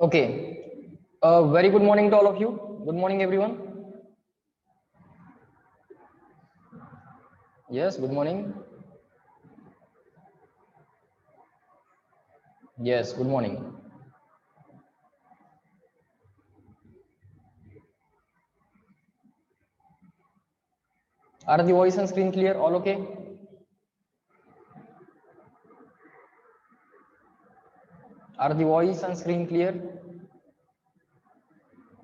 Okay. Very good morning to all of you. Good morning, everyone. Yes, good morning. Yes, good morning. Are the voice and screen clear? All okay? Are the voice and screen clear?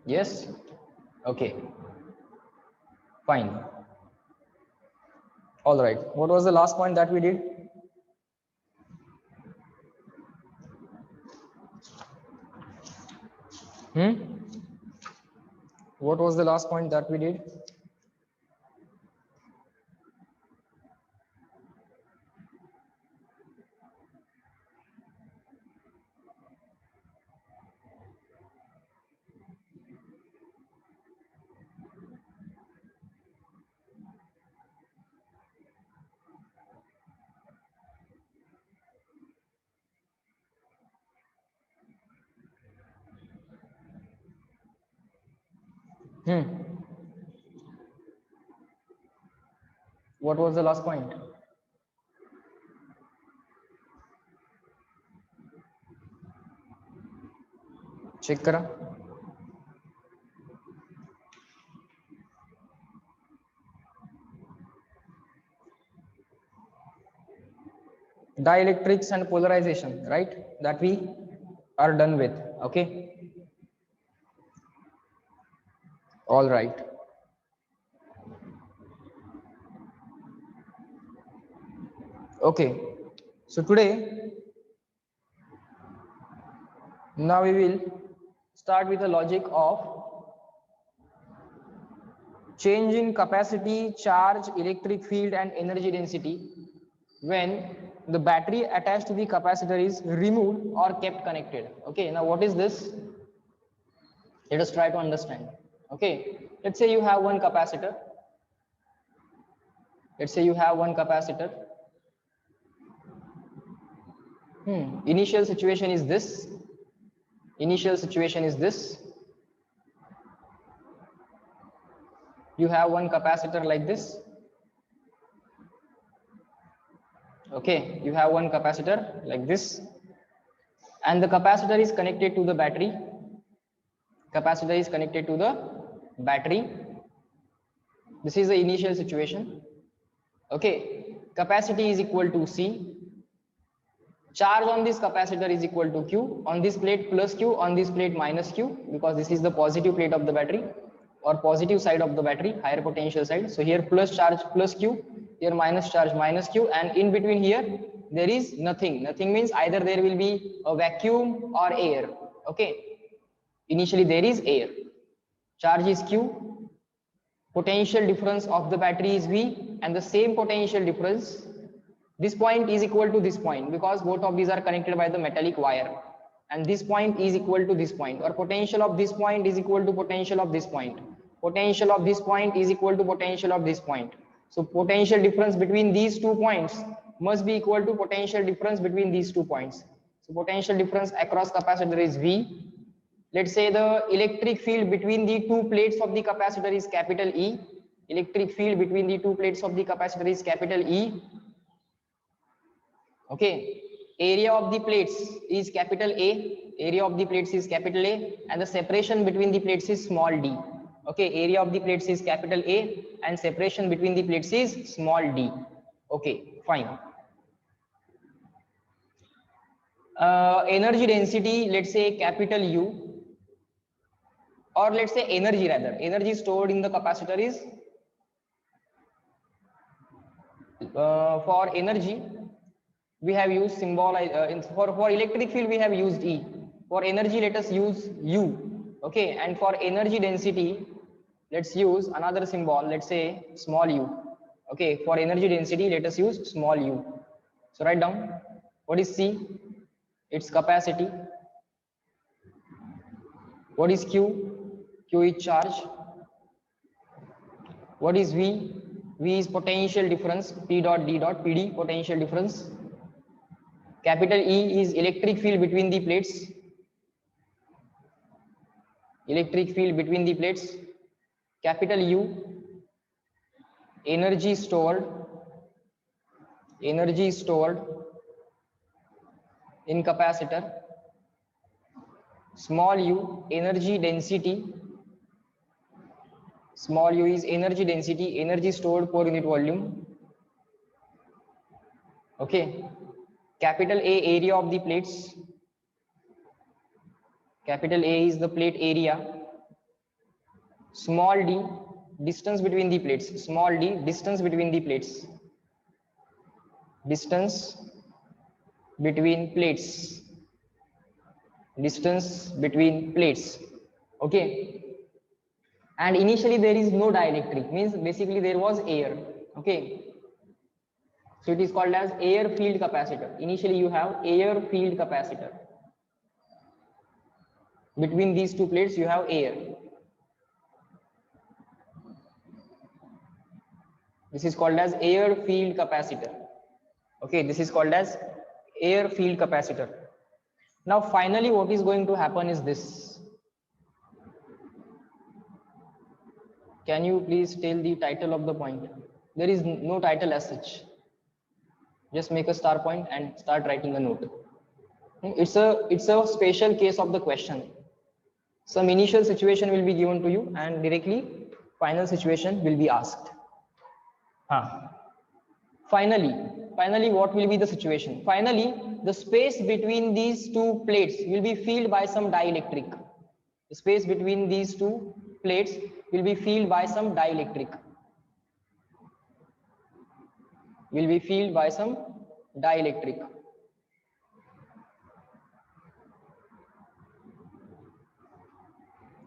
Yes? Okay. Fine. All right. What was the last point that we did? What was the last point that we did? What was the last point? Check kara. Dielectrics and polarization, right? That we are done with. Okay. All right. Okay. So today, now we will start with the logic of change in capacity, charge, electric field and energy density when the battery attached to the capacitor is removed or kept connected. Okay, now what is this? Let us try to understand. Okay, let's say you have one capacitor. Let's say you have one capacitor. Initial situation is this. Initial situation is this. You have one capacitor like this. Okay, you have one capacitor like this, and the capacitor is connected to the battery. Capacitor is connected to the battery. This is the initial situation. Okay, capacity is equal to C. Charge on this capacitor is equal to Q. On this plate plus Q, on this plate minus Q, because this is the positive plate of the battery or positive side of the battery, higher potential side. So here plus charge plus Q, here minus charge minus Q, and in between here there is nothing. Nothing means either there will be a vacuum or air. Okay, initially there is air. Charge is Q, potential difference of the battery is V, and the same potential difference, this point is equal to this point because both of these are connected by the metallic wire, and this point is equal to this point, or potential of this point is equal to potential of this point. Potential of this point is equal to potential of this point. So potential difference between these 2 points must be equal to potential difference between these 2 points. So potential difference across capacitor is V. Let's say the electric field between the 2 plates of the capacitor is capital E. Electric field between the 2 plates of the capacitor is capital E. Okay, area of the plates is capital A. Area of the plates is capital A, and the separation between the plates is small d. Okay, area of the plates is capital A, and separation between the plates is small d. Okay, fine. Energy density, let's say capital U, or let's say energy, rather energy stored in the capacitor is for energy we have used symbol, for electric field we have used E. For energy let us use U. Okay, and for energy density let's use another symbol, let's say small u. Okay, for energy density let us use small u. So write down, what is C? Its capacity. What is Q? Q is charge. What is V? V is potential difference, P dot D dot, PD, potential difference. Capital E is electric field between the plates. electric field between the plates. Capital U, energy stored in capacitor. Small u, energy density. Small u is energy density, energy stored per unit volume. Okay. Capital A, area of the plates. Capital A is the plate area. Small d, distance between the plates. Small d, distance between the plates. Distance between plates. Distance between plates. Okay. And initially there is no dielectric, means basically there was air. Okay. So it is called as air filled capacitor. Initially you have air filled capacitor. Between these two plates you have air. This is called as air filled capacitor. Okay, this is called as air filled capacitor. Now finally what is going to happen is this. Can you please tell the title of the point? There is no title as such. Just make a star point and start writing a note. It's a special case of the question. Some initial situation will be given to you and directly final situation will be asked. Finally, what will be the situation? Finally, the space between these two plates will be filled by some dielectric. The space between these two plates will be filled by some dielectric. Will be filled by some dielectric.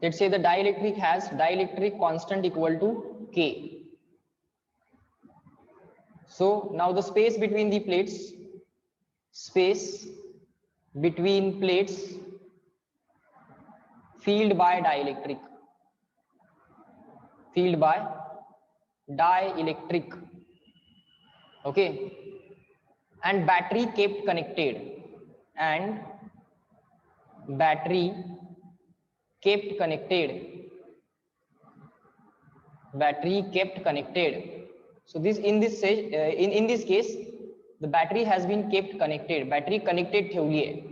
Let's say the dielectric has dielectric constant equal to K. So now the space between the plates, filled by dielectric. Okay. And battery kept connected. Battery kept connected. So this in this case the battery has been kept connected. Battery connected ठेवली आहे.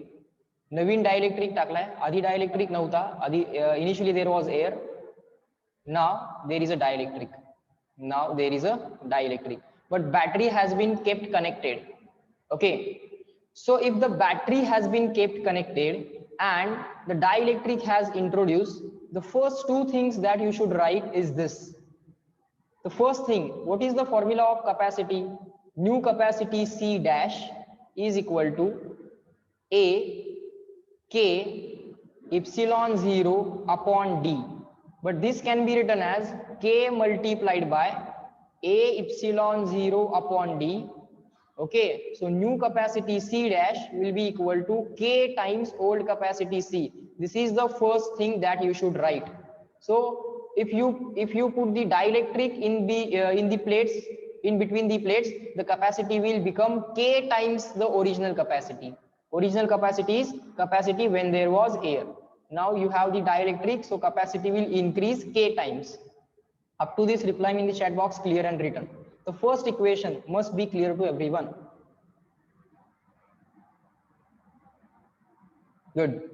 नवीन dielectric टाकलाय. आधी dielectric नव्हता. आधी initially there was air. Now there is a dielectric. But battery has been kept connected. Okay. So if the battery has been kept connected and the dielectric has introduced, the first two things that you should write is this. The first thing, what is the formula of capacity? New capacity C dash is equal to A K epsilon 0 upon D. But this can be written as K multiplied by A epsilon 0 upon D. Okay, so new capacity C dash will be equal to K times old capacity C. This is the first thing that you should write. So if you put the dielectric in the plates, in between the plates, the capacity will become K times the original capacity. Original capacity is capacity when there was air. Now you have the dielectric, so capacity will increase K times. Up to this, reply me in the chat box, clear and written. The first equation must be clear to everyone. Good.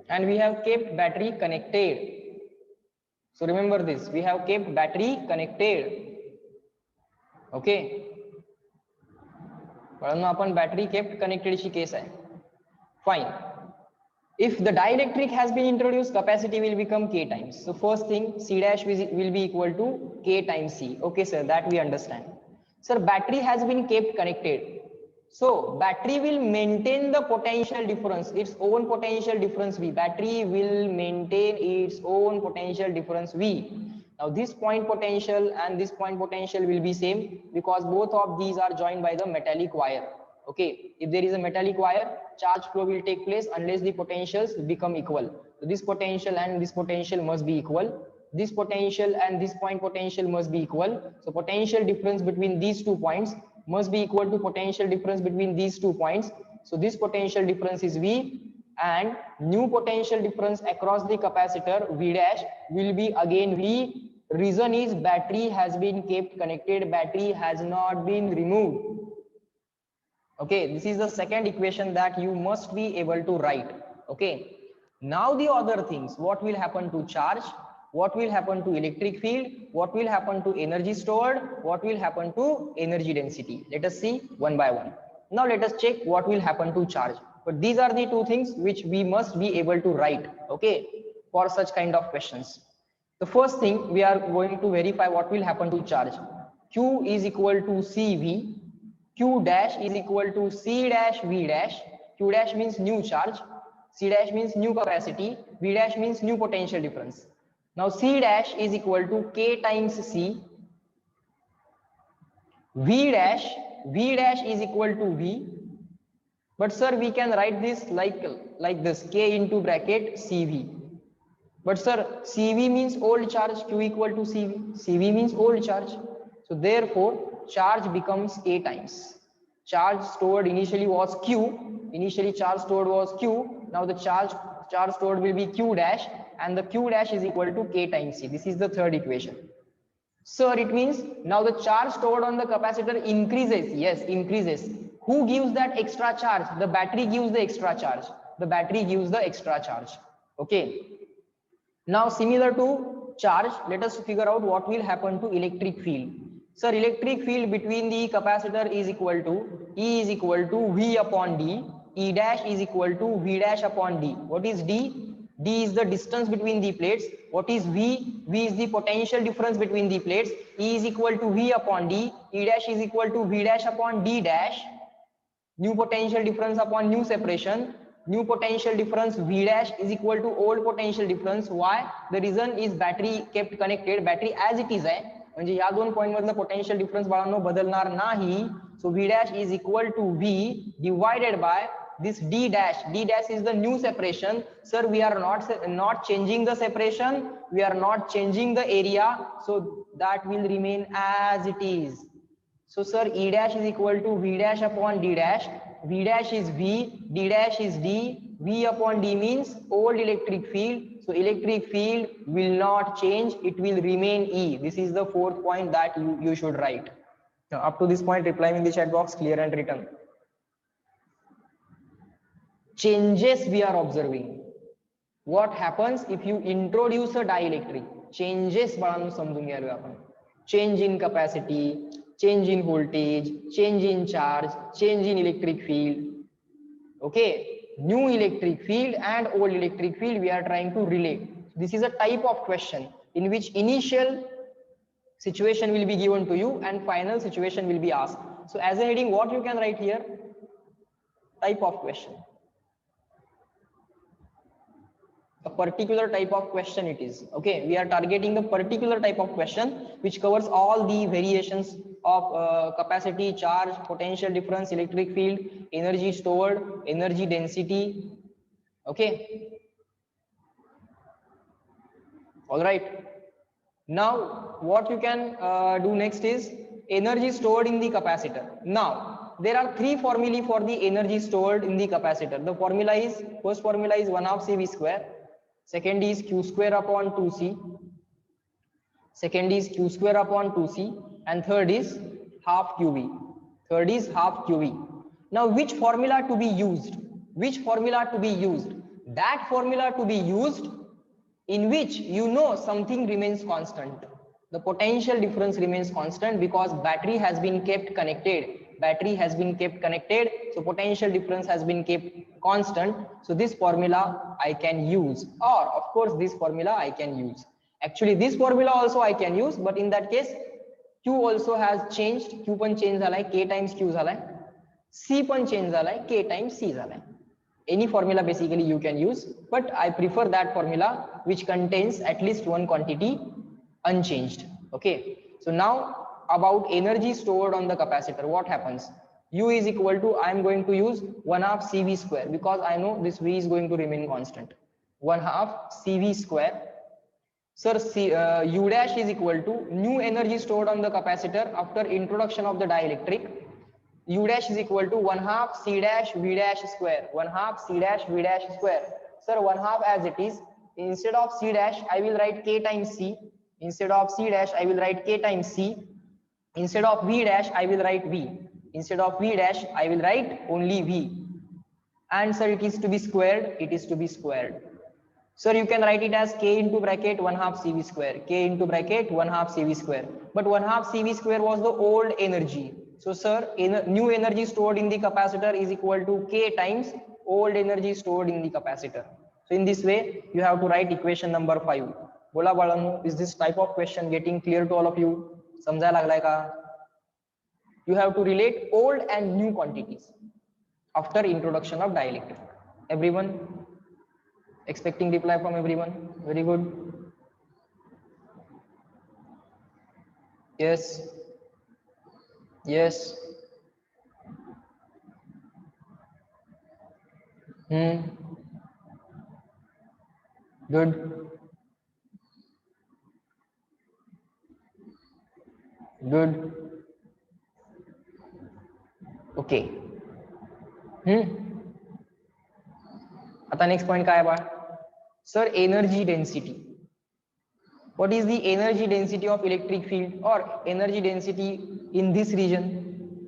And we have kept battery connected. So remember this, we have kept battery connected. Okay. Battery kept connected case hai. Fine. If the dielectric has been introduced, capacity will become K times. So first thing, C dash will be equal to K times C. Okay, sir, that we understand. Sir, battery has been kept connected. So battery will maintain the potential difference, its own potential difference V. Battery will maintain its own potential difference V. Now this point potential and this point potential will be same because both of these are joined by the metallic wire. Okay, if there is a metallic wire, charge flow will take place unless the potentials become equal. So this potential and this potential must be equal. this potential and this point potential must be equal. So potential difference between these 2 points must be equal to potential difference between these 2 points. So this potential difference is V, and new potential difference across the capacitor V dash will be again V. Reason is battery has been kept connected, battery has not been removed. Okay, this is the second equation that you must be able to write. Okay, now the other things, what will happen to charge, what will happen to electric field, what will happen to energy stored, what will happen to energy density. Let us see one by one. Now let us check what will happen to charge. But these are the two things which we must be able to write, okay, for such kind of questions. The first thing, we are going to verify what will happen to charge. Q is equal to CV. Q dash is equal to C dash V dash. Q dash means new charge, C dash means new capacity, V dash means new potential difference. Now C dash is equal to K times C. V dash is equal to V. But sir, we can write this like this, K into bracket CV. But sir, CV means old charge, Q equal to CV. CV means old charge. So therefore, charge becomes A times. Charge stored initially was Q. Initially charge stored was Q. Now the charge stored will be Q dash, and the Q dash is equal to K times C. This is the third equation. Sir, it means now the charge stored on the capacitor increases. Yes, increases. Who gives that extra charge? The battery gives the extra charge. The battery gives the extra charge. Okay. Now similar to charge, let us figure out what will happen to electric field. Sir, electric field between the capacitor is equal to E is equal to V upon D. E dash is equal to V dash upon D. What is D? D is the distance between the plates. What is V? V is the potential difference between the plates. E is equal to V upon D. E dash is equal to V dash upon D dash. New potential difference upon new separation. New potential difference V dash is equal to old potential difference. Why? The reason is battery kept connected. Battery as it is आहे, म्हणजे या दोन point मधला potential difference बाळांनो बदलणार नाही. So V dash is equal to V divided by this D dash. D dash is the new separation. Sir, we are not changing the separation. We are not changing the area. So that will remain as it is. So sir, E dash is equal to V dash upon D dash. V dash is V, D dash is D. V upon D means old electric field. So electric field will not change. It will remain E. This is the fourth point that you should write. Now, up to this point, reply in the chat box, clear and written. Changes we are observing. What happens if you introduce a dielectric? Changes बाळांनो समजून घ्यायला आपण. Change in capacity, change in voltage, change in charge, change in electric field. Okay, new electric field and old electric field we are trying to relate. This is a type of question in which initial situation will be given to you and final situation will be asked. So as a heading, what you can write here? Type of question. A particular type of question it is. Okay, we are targeting the particular type of question which covers all the variations of capacity, charge, potential difference, electric field, energy stored, energy density. Okay, all right. Now what you can do next is energy stored in the capacitor. Now there are three formulae for the energy stored in the capacitor. The formula is, first formula is 1/2 CV square. Second is Q square upon 2C. Second is Q square upon 2C. And third is half QV. Third is half QV. Now which formula to be used? Which formula to be used? That formula to be used in which you know something remains constant. The potential difference remains constant because battery has been kept connected. Battery has been kept connected, so potential difference has been kept constant. So this formula I can use, or of course this formula I can use. Actually this formula also I can use, but in that case Q also has changed. Q पण change झालाय, K times Q झालाय, C पण change झालाय, K times C झालाय. Any formula basically you can use, but I prefer that formula which contains at least one quantity unchanged. Okay, so now about energy stored on the capacitor, what happens? U is equal to, I am going to use 1/2 CV square because I know this V is going to remain constant. 1/2 CV square. Sir, U dash is equal to new energy stored on the capacitor after introduction of the dielectric. U dash is equal to 1 half C dash V dash square. 1 half C dash V dash square. Sir, 1 half as it is. Instead of C dash, I will write K times C. Instead of C dash, I will write K times C. Instead of V dash, I will write V. Instead of V dash, I will write only V. And sir, it is to be squared. It is to be squared. Sir, you can write it as K into bracket 1 half CV square. K into bracket 1 half CV square. But 1 half CV square was the old energy. So sir, new energy stored in the capacitor is equal to K times old energy stored in the capacitor. So in this way, you have to write equation number 5. बोला बाळांनो, is this type of question getting clear to all of you? समजायला लागलाय का? You have to relate old and new quantities after introduction of dielectric. Everyone? Expecting reply from everyone. Very good. Yes. Yes. Good. Good. Okay. आता next point काय आहे बा? Sir, energy density. What is the energy density of electric field or energy density in this region?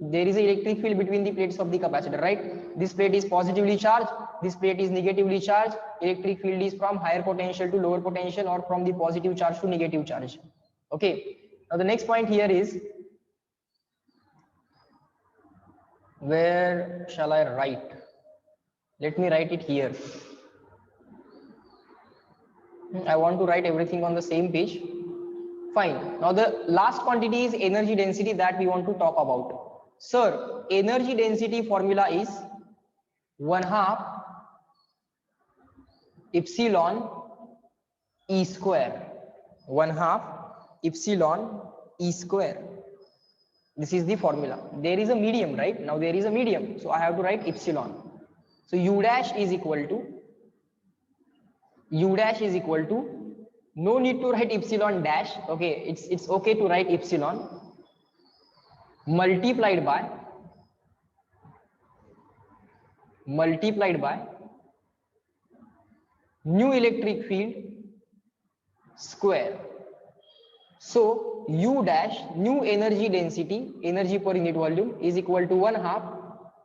There is an electric field between the plates of the capacitor, right? This plate is positively charged, this plate is negatively charged. Electric field is from higher potential to lower potential or from the positive charge to negative charge. Okay. Now the next point here is, where shall I write? Let me write it here. I want to write everything on the same page. Fine. Now the last quantity is energy density that we want to talk about. Sir, energy density formula is 1 half epsilon E square. 1 half epsilon E square. This is the formula. There is a medium, right? Now there is a medium. So I have to write epsilon. So U dash is equal to, no need to write epsilon dash. Okay, it's okay to write epsilon multiplied by new electric field square. So U dash, new energy density, energy per unit volume, is equal to 1 half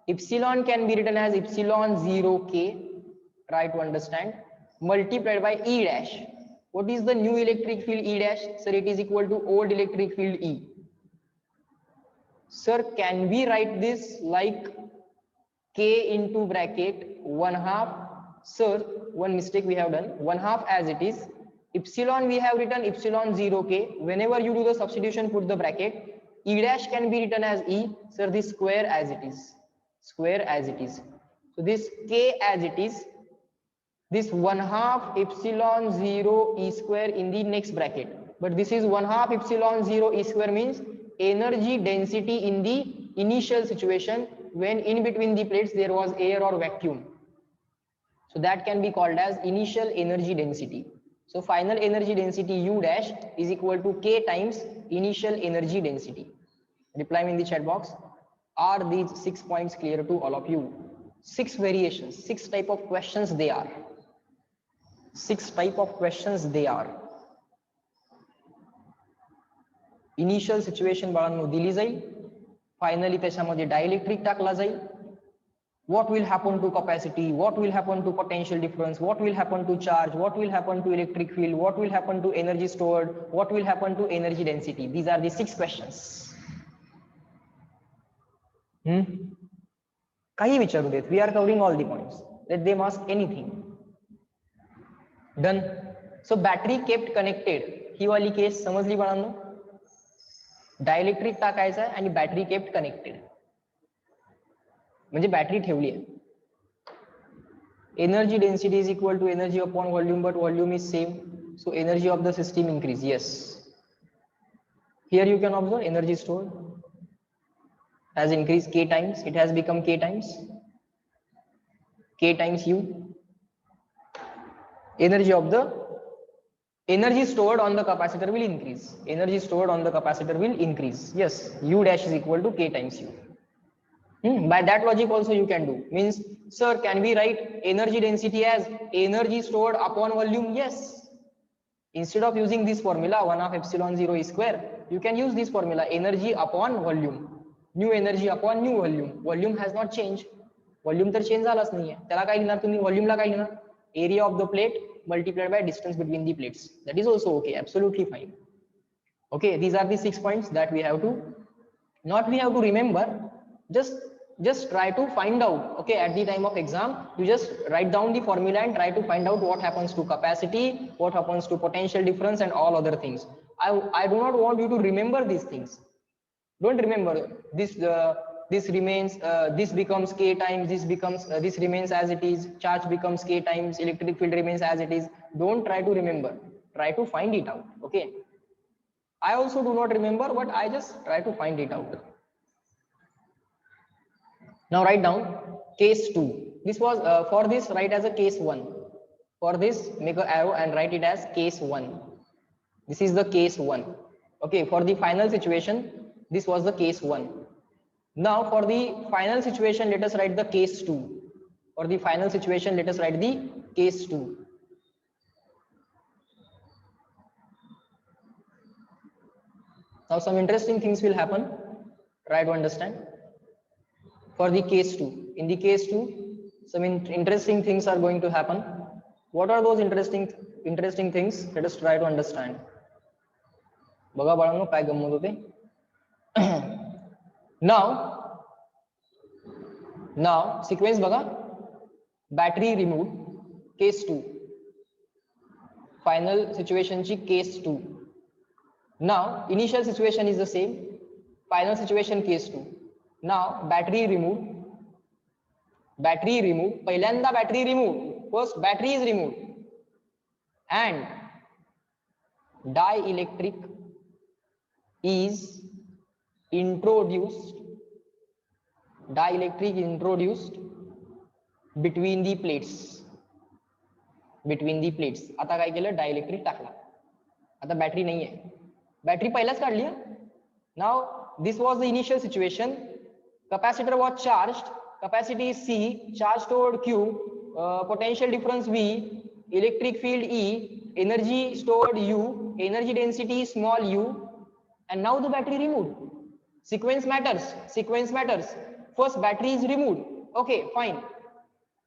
epsilon can be written as epsilon 0K, try to understand, multiplied by E dash. What is the new electric field E dash? Sir, it is equal to old electric field E. Sir, can we write this like K into bracket 1 half? Sir, one mistake we have done. 1 half as it is. Epsilon we have written epsilon 0K. Whenever you do the substitution, put the bracket. E dash can be written as E. Sir, this square as it is. Square as it is. So this K as it is. This 1 half epsilon 0 E square in the next bracket. But this is 1 half epsilon 0 E square means energy density in the initial situation when in between the plates there was air or vacuum. So that can be called as initial energy density. So final energy density U dash is equal to K times initial energy density. Reply me in the chat box. Are these 6 points clear to all of you? 6 variations, 6 type of questions they are. 6 type of questions they are. Initial situation बाळांनो दिली जाईल. Finally त्याच्यामध्ये dielectric टाकला जाईल. What will happen to capacity? What will happen to potential difference? What will happen to charge? What will happen to electric field? What will happen to energy stored? What will happen to energy density? These are the 6 questions. काही विचारू देत. We are covering all the points. Let them ask anything. Done. So battery kept connected. ही वाली case समजली बाळांनो? Dielectric टाकायचा आहे आणि battery kept connected. म्हणजे बॅटरी ठेवली आहे. Energy density is equal to energy upon volume, but volume is same. So energy of the system increase. Yes, here you can observe energy stored has increased K times. It has become K times U. Energy of the Energy stored on the capacitor will increase. Energy stored on the capacitor will increase. Yes, U dash is equal to K times U. By that logic also you can do. Means, sir, can we write energy density as energy stored upon volume? Yes. Instead of using this formula 1 of epsilon 0 square, you can use this formula energy upon volume. New energy upon new volume. Volume has not changed. Volume तर change झालाच नाहीये. त्याला काय लिहिणार तुम्ही? व्हॉल्यूमला काय लिहिणार? Area of the plate multiplied by distance between the plates. That is also okay, absolutely fine. Okay, these are the 6 points that we have to remember. Just try to find out. Okay, at the time of exam, you just write down the formula and try to find out what happens to capacity, what happens to potential difference, and all other things. I do not want you to remember these things. Don't remember this. This remains. This becomes K times. This remains as it is. Charge becomes K times. Electric field remains as it is. Don't try to remember. Try to find it out. Okay. I also do not remember, but I just try to find it out. Now write down case 2. This was for this, write as a case 1. For this, make an arrow and write it as case 1. This is the case 1. Okay, for the final situation, this was the case 1. Now for the final situation, let us write the case 2. For the final situation, let us write the case 2. Now some interesting things will happen. Try to understand. For the case 2, in the case 2, some interesting things are going to happen. What are those interesting things? Let us try to understand. बघा बाळांनो काय गंमत होते. now sequence बघा. Battery removed, case 2. Final situation ची case 2. Now initial situation is the same. Final situation case 2. Now battery removed. पहिल्यांदा battery removed. First battery is removed and dielectric is introduced. Dielectric introduced between the plates. आता काय केलं? Dielectric टाकला. आता battery नाहीये. Battery पहिलाच काढली. Now this was the initial situation. Capacitor was charged. Capacity is C. Charge stored Q. Potential difference V. Electric field E. Energy stored U. Energy density small u. And now the battery removed. Sequence matters. First battery is removed. Okay, fine.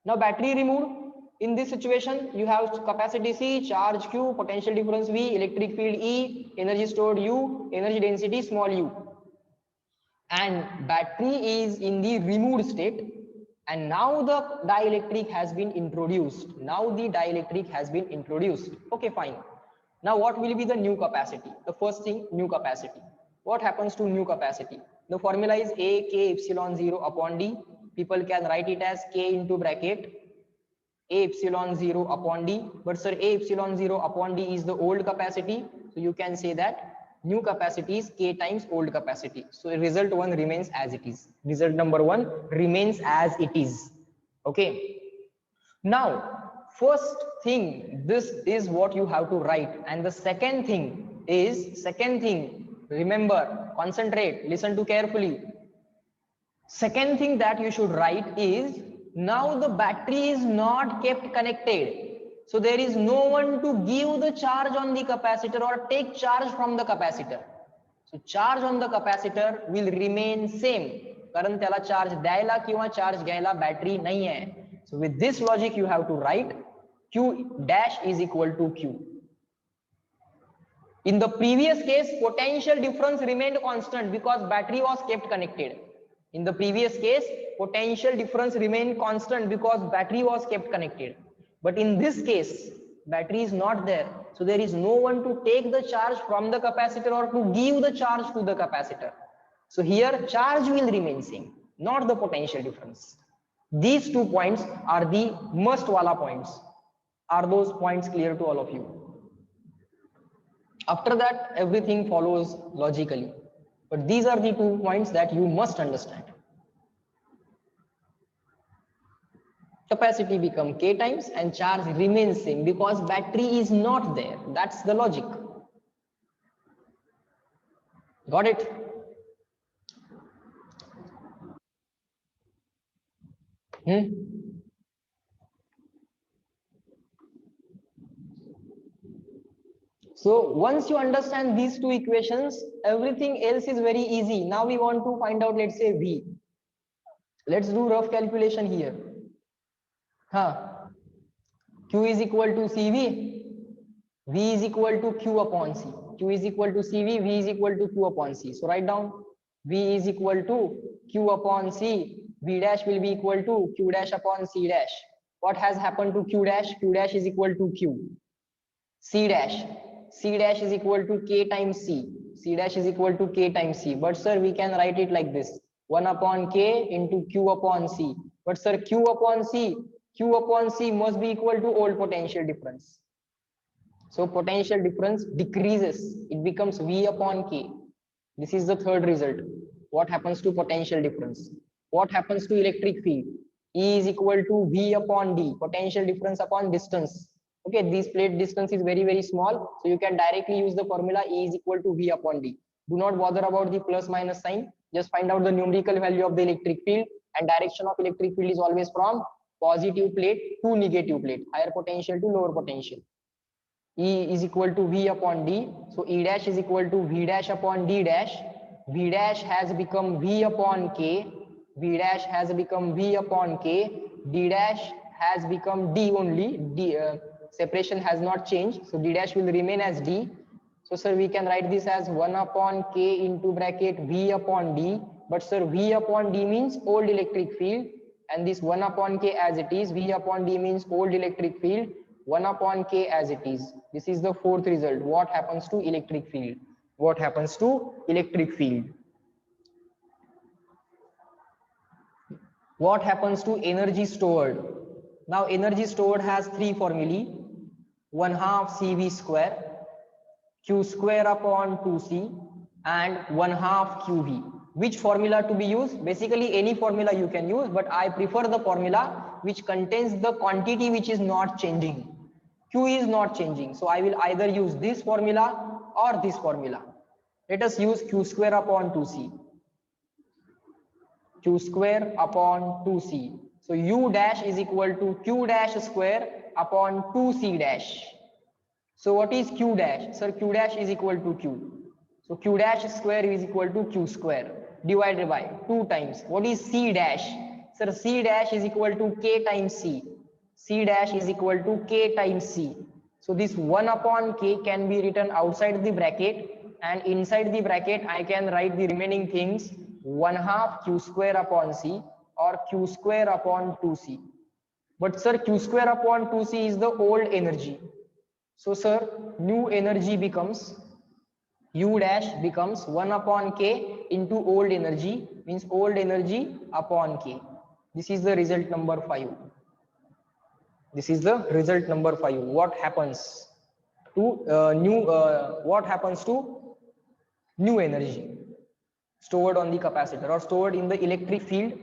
Now battery removed. In this situation, you have capacity C, charge Q, potential difference V, electric field E, energy stored U, energy density small u. And battery is in the removed state. And now the dielectric has been introduced. Okay, fine. Now what will be the new capacity? The first thing, new capacity. What happens to new capacity? The formula is A K epsilon 0 upon D. People can write it as K into bracket A epsilon 0 upon D. But sir, A epsilon 0 upon D is the old capacity. So you can say that new capacity is K times old capacity. So result 1 remains as it is. Result number 1 remains as it is. Okay. Now, first thing, this is what you have to write. And the second thing, remember, concentrate, listen to carefully. Second thing that you should write is, now the battery is not kept connected. So there is no one to give the charge on the capacitor or take charge from the capacitor. So charge on the capacitor will remain same. कारण त्याला charge द्यायला किंवा charge घ्यायला battery नाही आहे. So with this logic you have to write Q dash is equal to Q. In the previous case, potential difference remained constant because battery was kept connected. In the previous case, potential difference remained constant because battery was kept connected. But in this case, battery is not there. So there is no one to take the charge from the capacitor or to give the charge to the capacitor. So here charge will remain same, not the potential difference. These 2 points are the must wala points. Are those points clear to all of you? After that, everything follows logically. But these are the 2 points that you must understand. capacity become K times and charge remains same because battery is not there. That's the logic. Got it? So once you understand these two equations, everything else is very easy. Now we want to find out, let's say V. Let's do rough calculation here. Huh. Q is equal to CV. V is equal to Q upon C. Q is equal to CV. V is equal to Q upon C. So write down V is equal to Q upon C. V dash will be equal to Q dash upon C dash. What has happened to Q dash? Q dash is equal to Q. C dash. C dash is equal to K times C. C dash is equal to K times C. But sir, we can write it like this. 1 upon K into Q upon C. But sir, Q upon C must be equal to old potential difference. So potential difference decreases. It becomes V upon K. This is the third result. What happens to potential difference? What happens to electric field? E is equal to V upon D. Potential difference upon distance. Okay, this plate distance is very, very small. So you can directly use the formula E is equal to V upon D. Do not bother about the plus minus sign. Just find out the numerical value of the electric field, and direction of electric field is always from positive plate to negative plate, higher potential to lower potential. E is equal to V upon D. So E dash is equal to V dash upon D dash. V dash has become V upon K. V dash has become V upon K. D dash has become D only. D separation has not changed. So D dash will remain as D. So sir, we can write this as 1 upon K into bracket V upon D. But sir, V upon D means old electric field. And this 1 upon K as it is. V upon D means old electric field. 1 upon K as it is. This is the fourth result. What happens to electric field? What happens to electric field? What happens to energy stored? Now energy stored has three formulae. 1/2 CV square, Q square upon 2C, and 1/2 QV. Which formula to be used? Basically any formula you can use, but I prefer the formula which contains the quantity which is not changing. Q is not changing, so I will either use this formula or this formula. Let us use Q square upon 2C. Q square upon 2C. So U dash is equal to Q dash square upon 2C dash. So what is Q dash? Sir, Q dash is equal to Q. So Q dash square is equal to Q square divided by 2 times. What is C dash? Sir, C dash is equal to K times C. C dash is equal to K times C. So this 1 upon K can be written outside the bracket, and inside the bracket I can write the remaining things 1/2 Q square upon C or Q square upon 2C. But sir, Q square upon 2C is the old energy. So sir, new energy becomes U dash becomes 1 upon K into old energy, means old energy upon K. This is the result number 5. This is the result number 5. What happens to what happens to new energy stored on the capacitor or stored in the electric field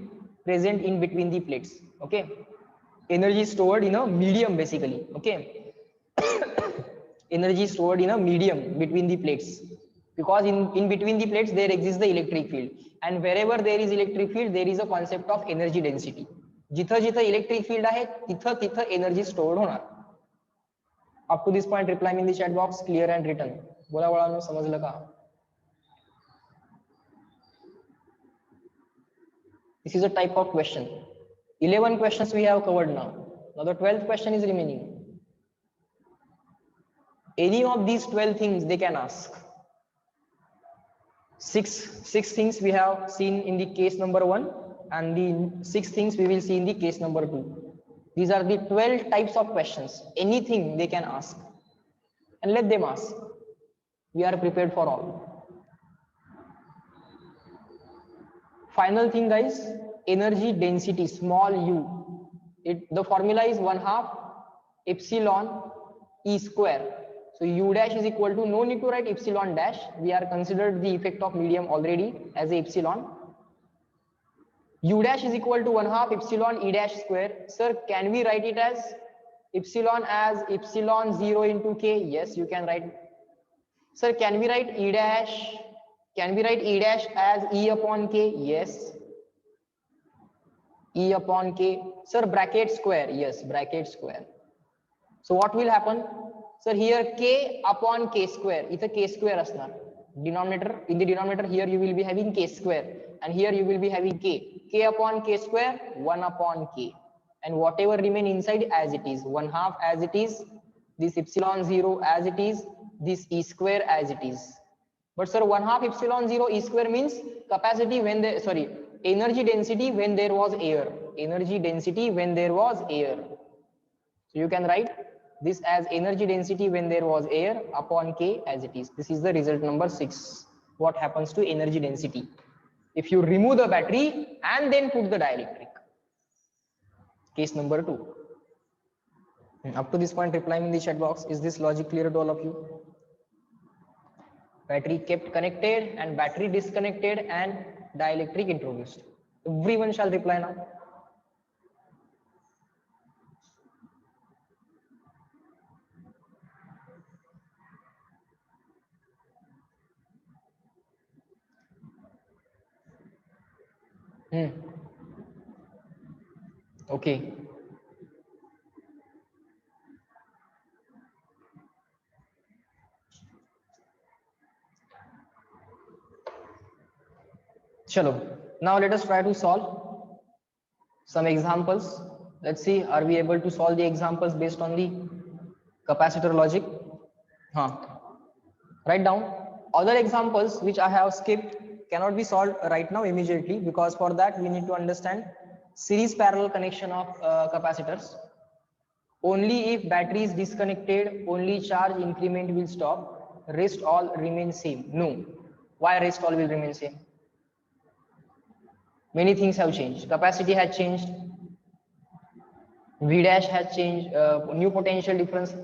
present in between the plates? Okay, energy stored in a medium basically. Okay, energy stored in a medium between the plates, because in between the plates there exists the electric field, and wherever there is electric field there is a concept of energy density. जिथं जिथं electric field आहे तिथं तिथं energy stored होणार. Up to this point reply in the chat box clear and written. बोला बोला, समजलं का? This is a type of question. 11 questions we have covered now. Now the 12th question is remaining. Any of these 12 things they can ask. Six things we have seen in the case number 1, and the 6 things we will see in the case number 2. These are the 12 types of questions. Anything they can ask, and let them ask. We are prepared for all. Final thing guys, energy density small u. The formula is 1/2 epsilon E square. So U dash is equal to, no need to write epsilon dash. We are considered the effect of medium already as a epsilon. U dash is equal to 1/2 epsilon E dash square. Sir, can we write it as epsilon 0 into K? Yes, you can write. Sir, can we write E dash? Can we write E dash as E upon K? Yes. E upon K. Sir, bracket square. Yes, bracket square. So what will happen? Sir, here K upon K square. It's a K square asnar. Denominator, in the denominator here you will be having K square, and here you will be having K. K upon K square, 1 upon K. And whatever remain inside as it is, 1/2 as it is, this epsilon 0 as it is, this E square as it is. But sir, 1/2 epsilon 0 E square means capacity when the, sorry, energy density when there was air. Energy density when there was air. So you can write this as energy density when there was air upon K as it is. This is the result number 6. What happens to energy density if you remove the battery and then put the dielectric? Case number 2. Up to this point, reply in the chat box. Is this logic clear to all of you? Battery kept connected and battery disconnected and dielectric introduced. Everyone shall reply now. Okay. Chalo. Now let us try to solve some examples. Let's see, are we able to solve the examples based on the capacitor logic? Write down. Other examples which I have skipped cannot be solved right now immediately, because for that we need to understand series parallel connection of capacitors. Only if battery is disconnected, only charge increment will stop. Rest all remain same. No. Why rest all will remain same? Many things have changed. Capacity has changed. V dash has changed. New potential difference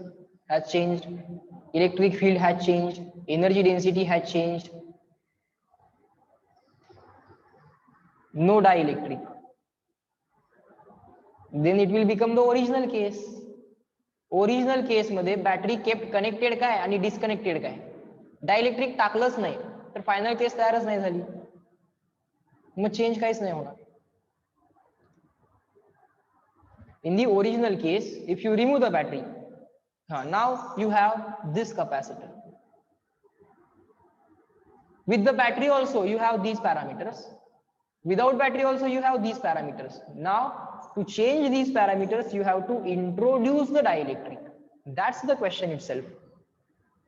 has changed. Electric field has changed. Energy density has changed. No dielectric. Then it will become the original case. Original case मध्ये battery kept connected काय आणि disconnected काय, dielectric टाकलंच नाही तर final case तयारच नाही झाली, मग change काहीच नाही होणार. In the original case, if you remove the battery, now you have this capacitor. With the battery also you have these parameters. Without battery also you have these parameters. Now to change these parameters you have to introduce the dielectric. That's the question itself.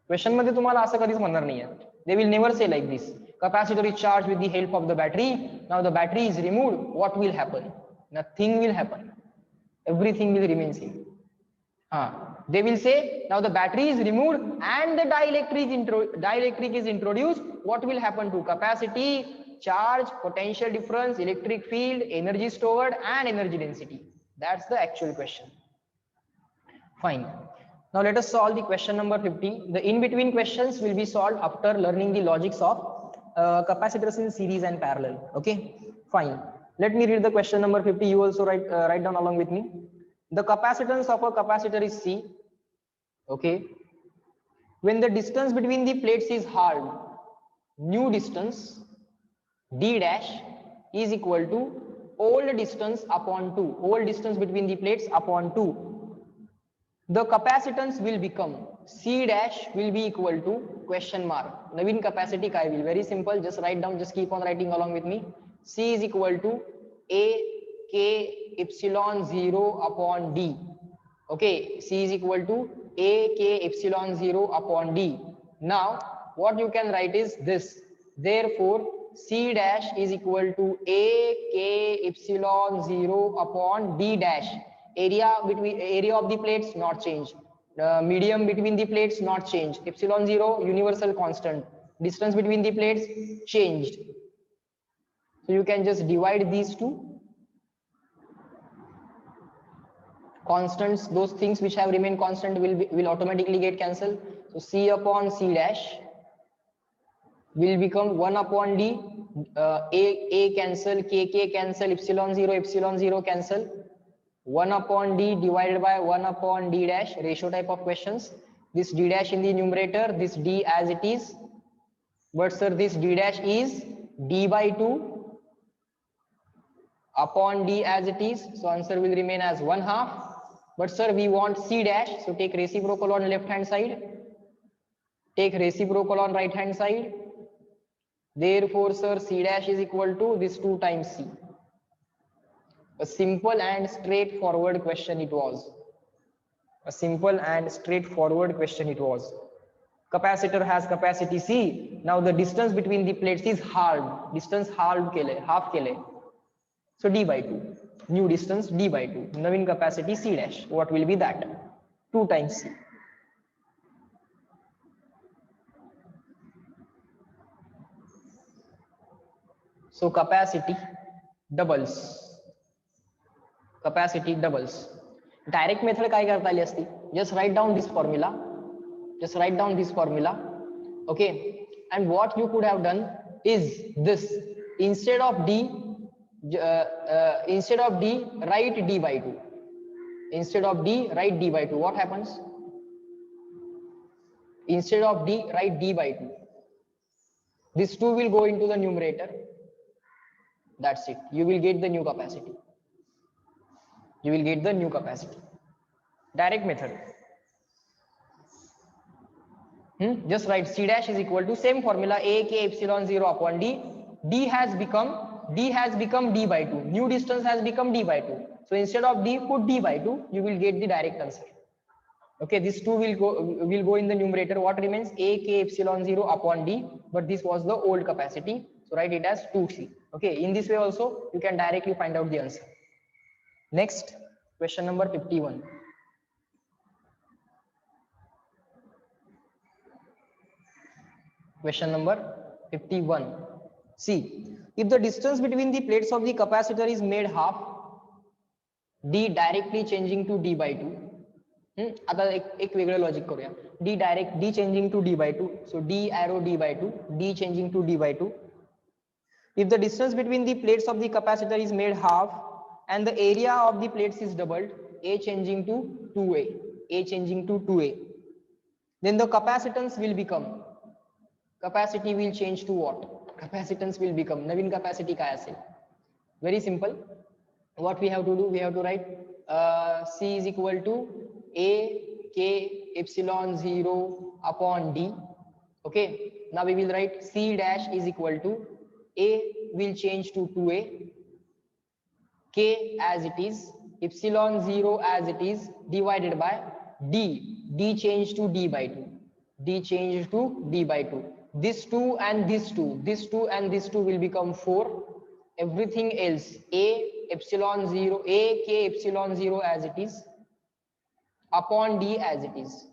Question मध्ये तुम्हाला असं कधीच म्हणणार नाहीये. They will never say like this. Capacitor is charged with the help of the battery. Now the battery is removed. What will happen? Nothing will happen. Everything will remain same. They will say now the battery is removed and the dielectric is introduced. What will happen to capacity, charge, potential difference, electric field, energy stored and energy density? That's the actual question. Fine. Now let us solve the question number 50. The in-between questions will be solved after learning the logics of capacitors in series and parallel. Okay, fine. Let me read the question number 50. You also write down along with me. The capacitance of a capacitor is C. Okay. When the distance between the plates is halved, new distance D dash is equal to old distance upon 2. Old distance between the plates upon 2. The capacitance will become C dash will be equal to question mark. Naveen capacity kai will. Very simple. Just write down. Just keep on writing along with me. C is equal to A K epsilon 0 upon D. Okay. C is equal to A K epsilon 0 upon D. Now what you can write is this. Therefore C dash is equal to A K epsilon 0 upon D dash. Area of the plates not changed. Medium between the plates not changed. Epsilon 0 universal constant. Distance between the plates changed. So you can just divide these two constants. Those things which have remained constant will automatically get cancelled. So C upon C dash will become 1 upon d. A cancel, k cancel, epsilon 0 cancel. 1 upon d divided by 1 upon d dash, ratio type of questions. This d dash in the numerator, this d as it is. But sir, this d dash is d by 2 upon d as it is. So answer will remain as 1/2. But sir, we want c dash. So take reciprocal on left hand side. Take reciprocal on right hand side. Therefore, sir, c dash is equal to this 2 times c. A simple and straightforward question it was. A simple and straightforward question it was. Capacitor has capacity C. Now the distance between the plates is halved. Distance halved kele, half kele. So d by 2. New distance d by 2. Navin capacity C dash. What will be that? 2 times C. So capacity doubles. Capacity doubles. Direct method काय करता आली असती? Just write down this formula. Just write down this formula. Okay. And what you could have done is this. Instead of d, write d by 2. Instead of d, write d by 2. What happens? Instead of d, write d by 2. This 2 will go into the numerator. That's it. You will get the new capacity. You will get the new capacity. Direct method. Just write c dash is equal to same formula a k epsilon 0 upon d. D has become d by 2. New distance has become d by 2. So instead of d, put d by 2. You will get the direct answer. Okay, this 2 will go in the numerator. What remains? A k epsilon 0 upon d. But this was the old capacity. So write it as 2c. Okay, in this way also you can directly find out the answer. Next, question number 51. Question number 51. See, if the distance between the plates of the capacitor is made half, d directly changing to d by 2. आता एक वेगळं logic करूया. d changing to d by 2. So d arrow d by 2, d changing to d by 2. If the distance between the plates of the capacitor is made half and the area of the plates is doubled, a changing to 2a, then the capacitance will become, capacity will change to what? Capacitance will become, navin capacity काय असेल? Very simple. What we have to do? We have to write C is equal to a k epsilon 0 upon d. Okay, now we will write C dash is equal to a will change to 2a, k as it is, epsilon 0 as it is, divided by d change to d by 2, d change to d by 2. This 2 and this 2, this 2 and this 2 will become 4. Everything else, a epsilon 0, a k epsilon 0 as it is, upon d as it is.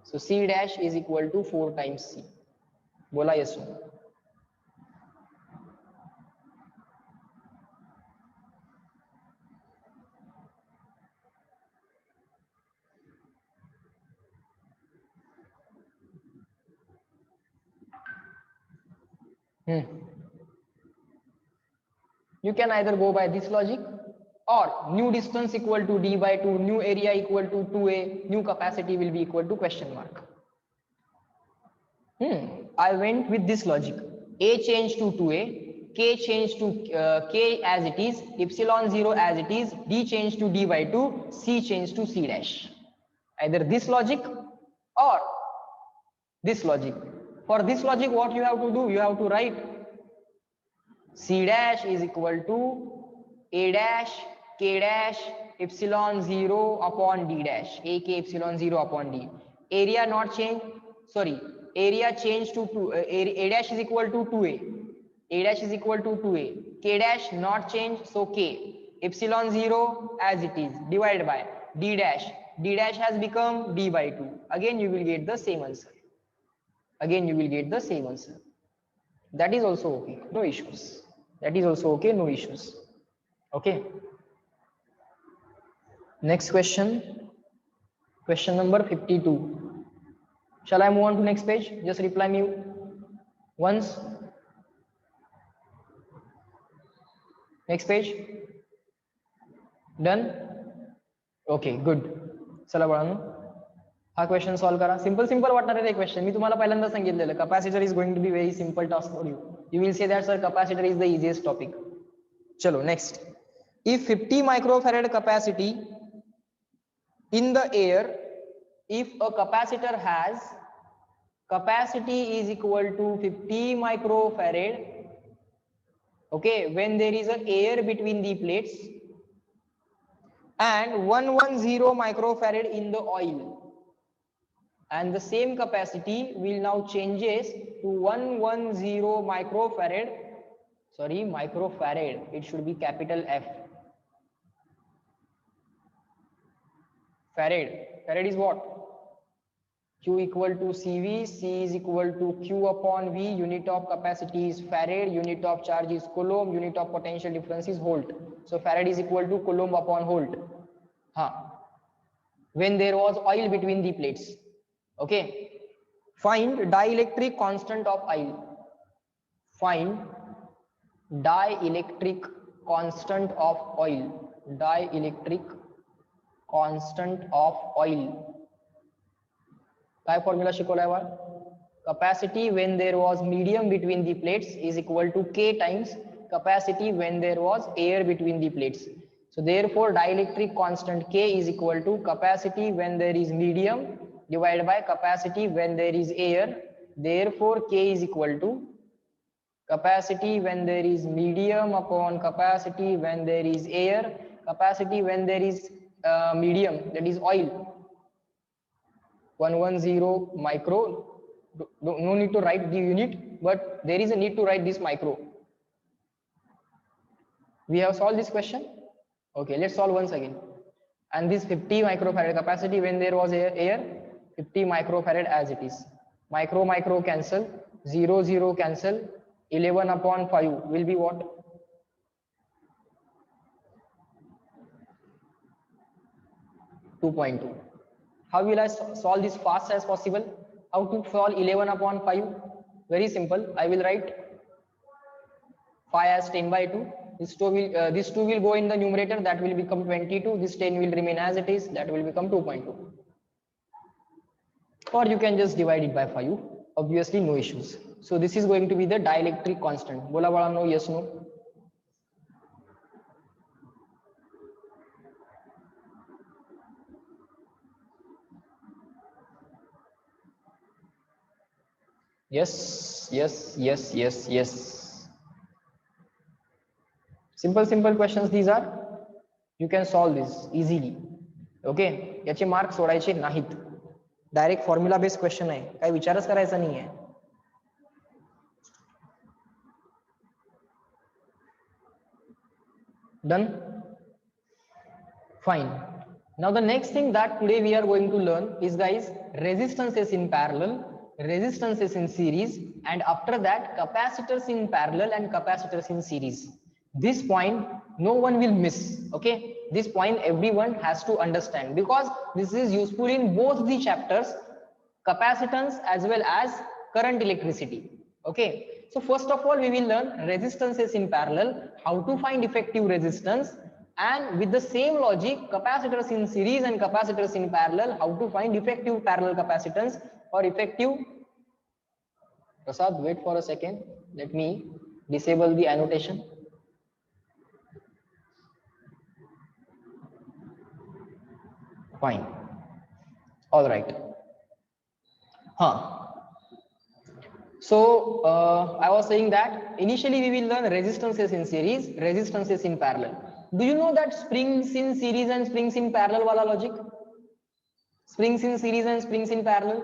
So C dash is equal to 4 times C. बोला yes no? You can either go by this logic or new distance equal to d by 2, new area equal to 2a, new capacity will be equal to question mark. I went with this logic. A changed to 2a, k changed to k as it is, epsilon 0 as it is, d changed to d by 2, c changed to c dash. Either this logic or this logic. For this logic, what you have to do? You have to write C dash is equal to a dash k dash epsilon 0 upon d dash, a k epsilon 0 upon d. Area not change, sorry, area change to 2, a dash is equal to 2a, a dash is equal to 2a, k dash not change, so k, epsilon 0 as it is, divided by d dash has become d by 2. Again you will get the same answer. Again you will get the same answer. That is also okay, no issues. That is also okay, no issues. Okay. Next question. Question number 52. Shall I move on to next page? Just reply me. once. Next page. Done. Okay, good. चला बाळांनो, हा question solve करा. Simple वाटणार आहे question. मी तुम्हाला पहिल्यांदा सांगितलेलं capacitor is going to be very simple task for you. You will say that sir capacitor is the easiest topic. चलो next. If 50 microfarad capacity in the air, if a capacitor has capacity is equal to 50 microfarad, okay, when there is an air between the plates, and 110 microfarad in the oil, and the same capacity will now changes to 110 microfarad, sorry, microfarad, it should be capital F. Farad is what? Q equal to CV, C is equal to Q upon V, unit of capacity is farad, unit of charge is coulomb, unit of potential difference is volt. So farad is equal to coulomb upon volt. When there was oil between the plates. Okay. Find dielectric constant of oil. Find dielectric constant of oil. Dielectric constant of oil. काय formula शिकवलाय Bal? Capacity when there was medium between the plates is equal to K times capacity when there was air between the plates. So therefore dielectric constant K is equal to capacity when there is medium divided by capacity when there is air. Therefore K is equal to capacity when there is medium upon capacity when there is air. Capacity when there is medium, that is oil, 110 micro. No need to write the unit, but there is a need to write this micro. We have solved this question. Okay, let's solve once again. And this 50 microfarad capacity when there was air, 50 microfarad as it is. Micro cancel, 0 cancel, 11 upon 5 will be what? 2.2. How will I solve this fast as possible? How to solve 11 upon 5? Very simple. I will write 5 as 10 by 2. This 2 will go in the numerator, that will become 22. This 10 will remain as it is, that will become 2.2. Or you can just divide it by 5. Obviously no issues. So this is going to be the dielectric constant. Bola bala no, yes, no. Yes. Simple questions these are. You can solve this easily. Okay, याचे mark सोडायचे नाहीत. Direct formula based question आहे, काही विचारच करायचा नाही आहे. Done? Fine. Now the next thing that today we are going to learn is, guys, resistances in parallel, resistances in series, and after that capacitors in parallel and capacitors in series. This point no one will miss. Okay, this point everyone has to understand, because this is useful in both the chapters, capacitance as well as current electricity. Okay, so first of all we will learn resistances in parallel, how to find effective resistance, and with the same logic capacitors in series and capacitors in parallel, how to find effective parallel capacitance or effective. Prasad, wait for a second, let me disable the annotation. Fine. All right. So I was saying that initially we will learn resistances in series, resistances in parallel. Do you know that springs in series and springs in parallel wala logic? Springs in series and springs in parallel.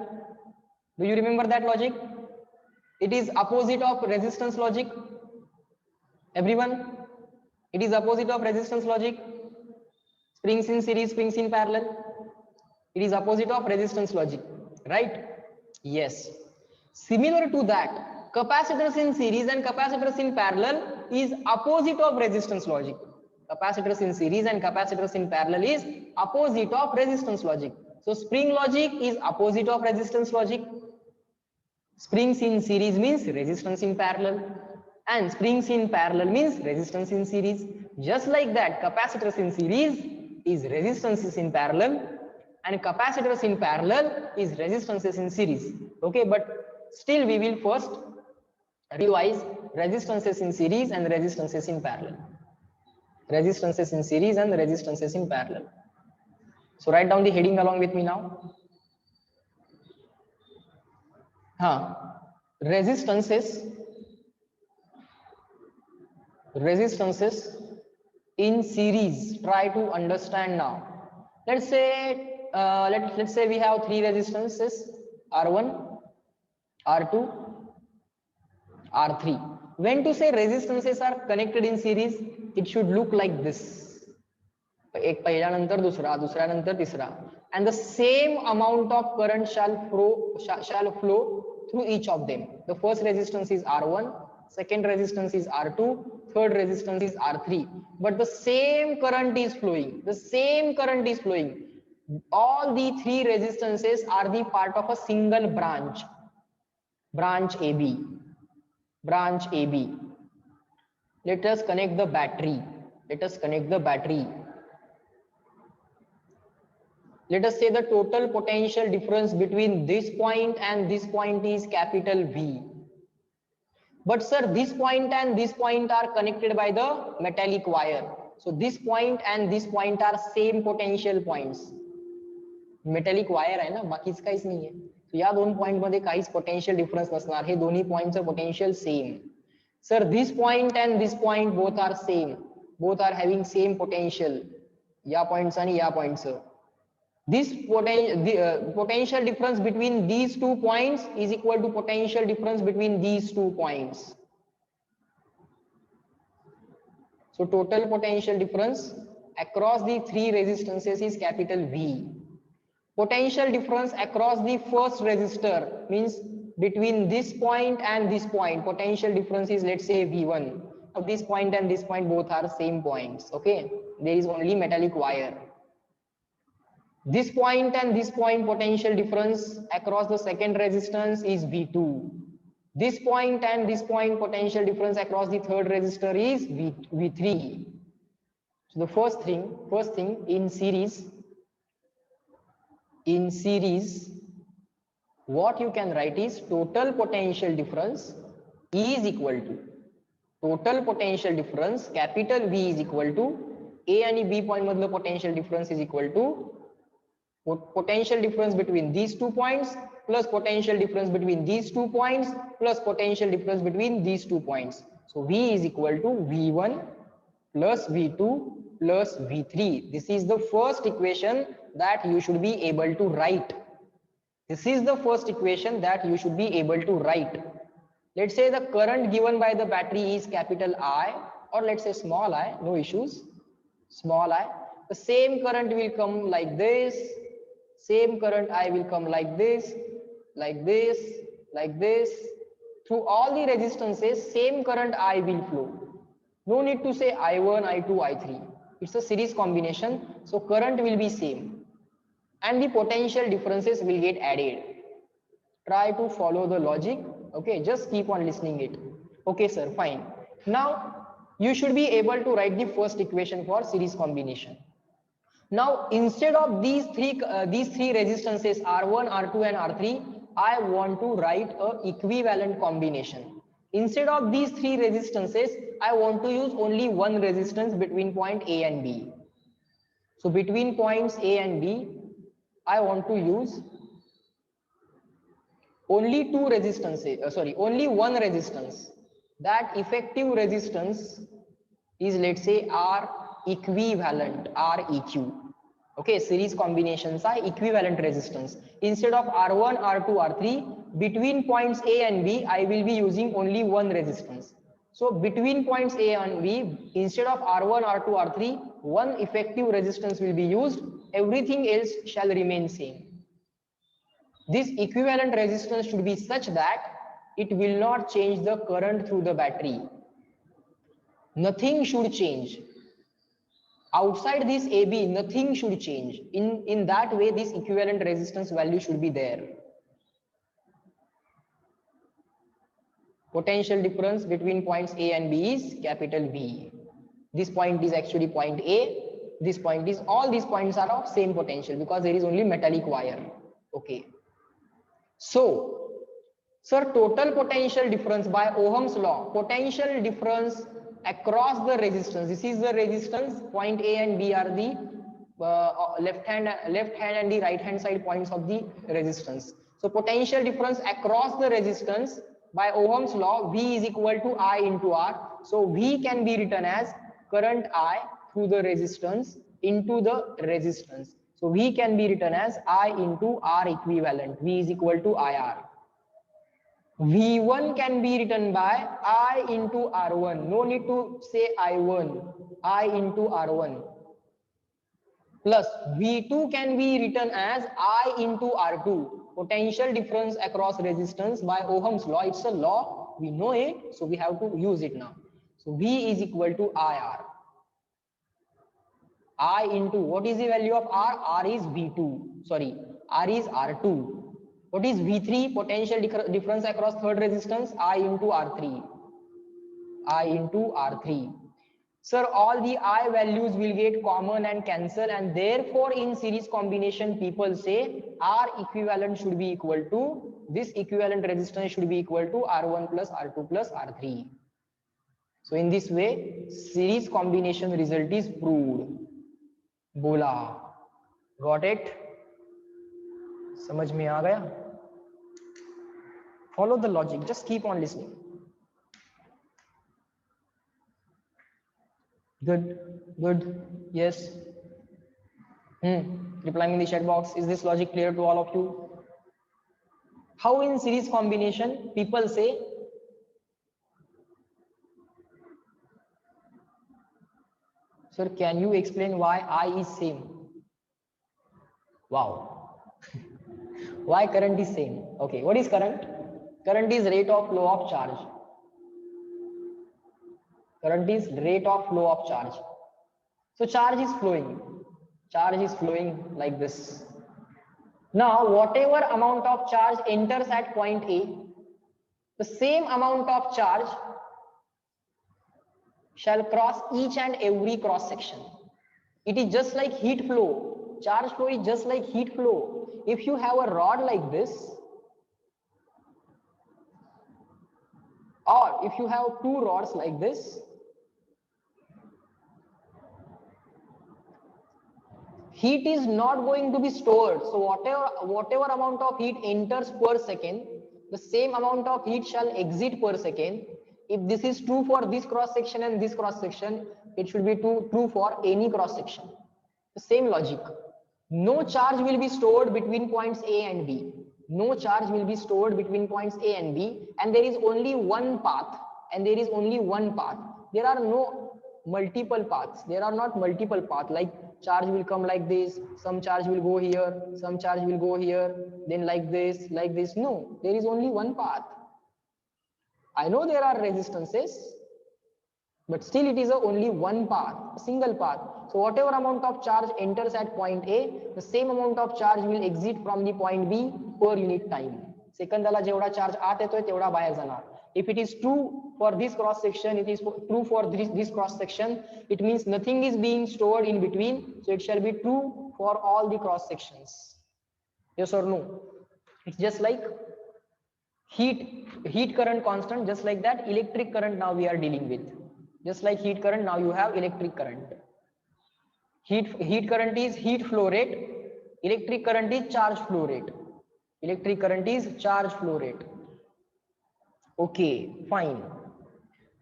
Do you remember that logic? It is opposite of resistance logic. Everyone, it is opposite of resistance logic. Springs in series, springs in parallel. It is opposite of resistance logic, right? Yes. Similar to that, capacitors in series and capacitors in parallel is opposite of resistance logic. Capacitors in series and capacitors in parallel is opposite of resistance logic. So spring logic is opposite of resistance logic. Springs in series means resistance in parallel, and springs in parallel means resistance in series. Just like that, capacitors in series is resistances in parallel, and capacitors in parallel is resistances in series. Okay, but still we will first revise resistances in series and resistances in parallel. Resistances in series and resistances in parallel. So write down the heading along with me now. Resistances in series. Try to understand now. Let's say let's say we have three resistances, R1, R2, R3. When to say resistances are connected in series, it should look like this. एक पहिला नंतर दुसरा, दुसऱ्यानंतर तिसरा, and the same amount of current shall flow through each of them. The first resistance is R1, second resistance is R2, third resistance is R3, but the same current is flowing. The same current is flowing. All the three resistances are the part of a single branch. Branch AB. Branch AB. Let us connect the battery. Let us connect the battery. Let us say the total potential difference between this point and this point is capital V. But sir, this point and this point are connected by the metallic wire. So this point and this point are same potential points. Metallic wire आहे ना, बाकीच काहीच नाहीये. So या दोन point मध्ये काहीच potential difference नसणार. हे दोन्ही पॉइंटचं potential same. Sir, this point and this point both are same. Both are having same potential. या पॉइंटचं आणि या पॉइंटचं. This potential difference between these 2 points is equal to potential difference between these 2 points. So total potential difference across the three resistances is capital V. Potential difference across the first resistor means between this point and this point, potential difference is, let's say, V1. So this point and this point both are same points. Okay, there is only metallic wire. This point and this point potential difference across the second resistance is V2. This point and this point potential difference across the third resistor is V3. So the first thing in series, what you can write is total potential difference is equal to total potential difference, capital V is equal to A and B point madla potential difference is equal to potential difference between these 2 points plus potential difference between these 2 points plus potential difference between these 2 points. So V is equal to V1 plus V2 plus V3. This is the first equation that you should be able to write. This is the first equation that you should be able to write. Let's say the current given by the battery is capital I, or let's say small I, no issues, small I. The same current will come like this. Same current I will come like this, like this, like this. Through all the resistances, same current I will flow. No need to say I1, I2, I3. It's a series combination, so current will be same. And the potential differences will get added. Try to follow the logic. Okay, just keep on listening it. Okay, sir, fine. Now, you should be able to write the first equation for series combination. Now, instead of these three resistances R1, R2 and R3, I want to write a equivalent combination. Instead of these three resistances, I want to use only one resistance between point A and B. So between points A and B, I want to use only only one resistance. That effective resistance is, let's say, R equivalent, REQ. Okay, series combinations are equivalent resistance. Instead of R1, R2, R3, between points A and B, I will be using only one resistance. So between points A and B, instead of R1, R2, R3, one effective resistance will be used. Everything else shall remain same. This equivalent resistance should be such that it will not change the current through the battery. Nothing should change. Outside this AB, nothing should change. In that way, this equivalent resistance value should be there. Potential difference between points A and B is capital V. This point is actually point A. This point is, all these points are of same potential because there is only metallic wire. Okay. So, sir, total potential difference by Ohm's law, potential difference across the resistance. This is the resistance. Point A and B are the left hand and the right hand side points of the resistance. So potential difference across the resistance by Ohm's law, V is equal to I into R. So V can be written as current I through the resistance into the resistance. So V can be written as I into R equivalent. V is equal to IR. V1 can be written by I into R1. No need to say I1. I into R1. Plus V2 can be written as I into R2. Potential difference across resistance by Ohm's law. It's a law. We know it. So we have to use it now. So V is equal to IR. I into, what is the value of R? R is V2. Sorry, R is R2. What is V3? Potential difference across third resistance? I into R3. I into R3. Sir, all the I values will get common and cancel, and therefore in series combination people say R equivalent should be equal to, this equivalent resistance should be equal to R1 plus R2 plus R3. So in this way series combination result is proved. बोला, got it? समझ में आ गया? Follow the logic, just keep on listening. Good, good, yes. Replying in the chat box. Is this logic clear to all of you? How in series combination people say sir, can you explain why I is same? Wow. Why current is same? Okay, what is current? Current is rate of flow of charge. Current is rate of flow of charge. So charge is flowing. Charge is flowing like this. Now, whatever amount of charge enters at point A, the same amount of charge shall cross each and every cross section. It is just like heat flow. Charge flow is just like heat flow. If you have a rod like this, or if you have two rods like this, heat is not going to be stored. So whatever amount of heat enters per second, the same amount of heat shall exit per second. If this is true for this cross section and this cross section, it should be true for any cross section. The same logic. No charge will be stored between points A and B. No charge will be stored between points A and B, and there is only one path. And there is only one path. There are no multiple paths. There are not multiple paths like charge will come like this, some charge will go here, some charge will go here, then like this, like this. No, there is only one path. I know there are resistances, but still it is only one path, a single path. So whatever amount of charge enters at point A, the same amount of charge will exit from the point B per unit time. सेकंदाला जेवढा charge आत येतोय तेवढा बाहेर जाणार. If it is true for this cross section, it is true for this cross section. It means nothing is being stored in between, so it shall be true for all the cross sections. Yes or no? It's just like heat current constant, just like that electric current now we are dealing with. Just like heat current, now you have electric current. Heat current is heat flow rate. Electric current is charge flow rate. Electric current is charge flow rate. Okay, fine.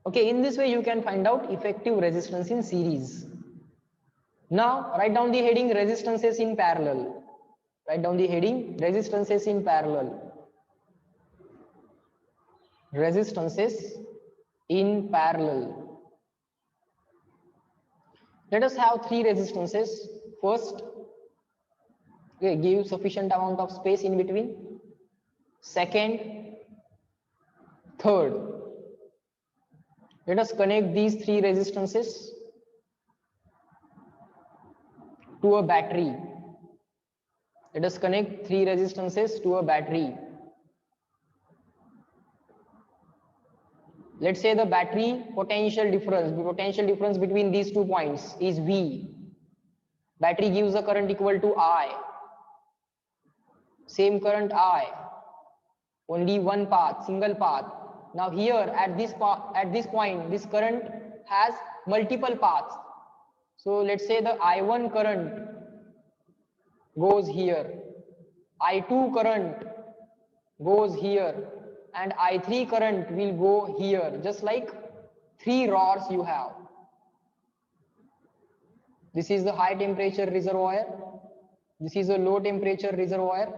Okay, in this way you can find out effective resistance in series. Now write down the heading resistances in parallel. Write down the heading resistances in parallel. Resistances in parallel. Let us have three resistances. First, okay, give sufficient amount of space in between. Second, third. Let us connect these three resistances to a battery. Let us connect three resistances to a battery. let's say the battery potential difference between these 2 points is V. Battery gives a current equal to I. Same current I. Only one path, single path. Now here at this point, this current has multiple paths. So let's say the I1 current goes here, I2 current goes here, and I3 current will go here, just like 3 rods you have. This is the high temperature reservoir, this is a low temperature reservoir,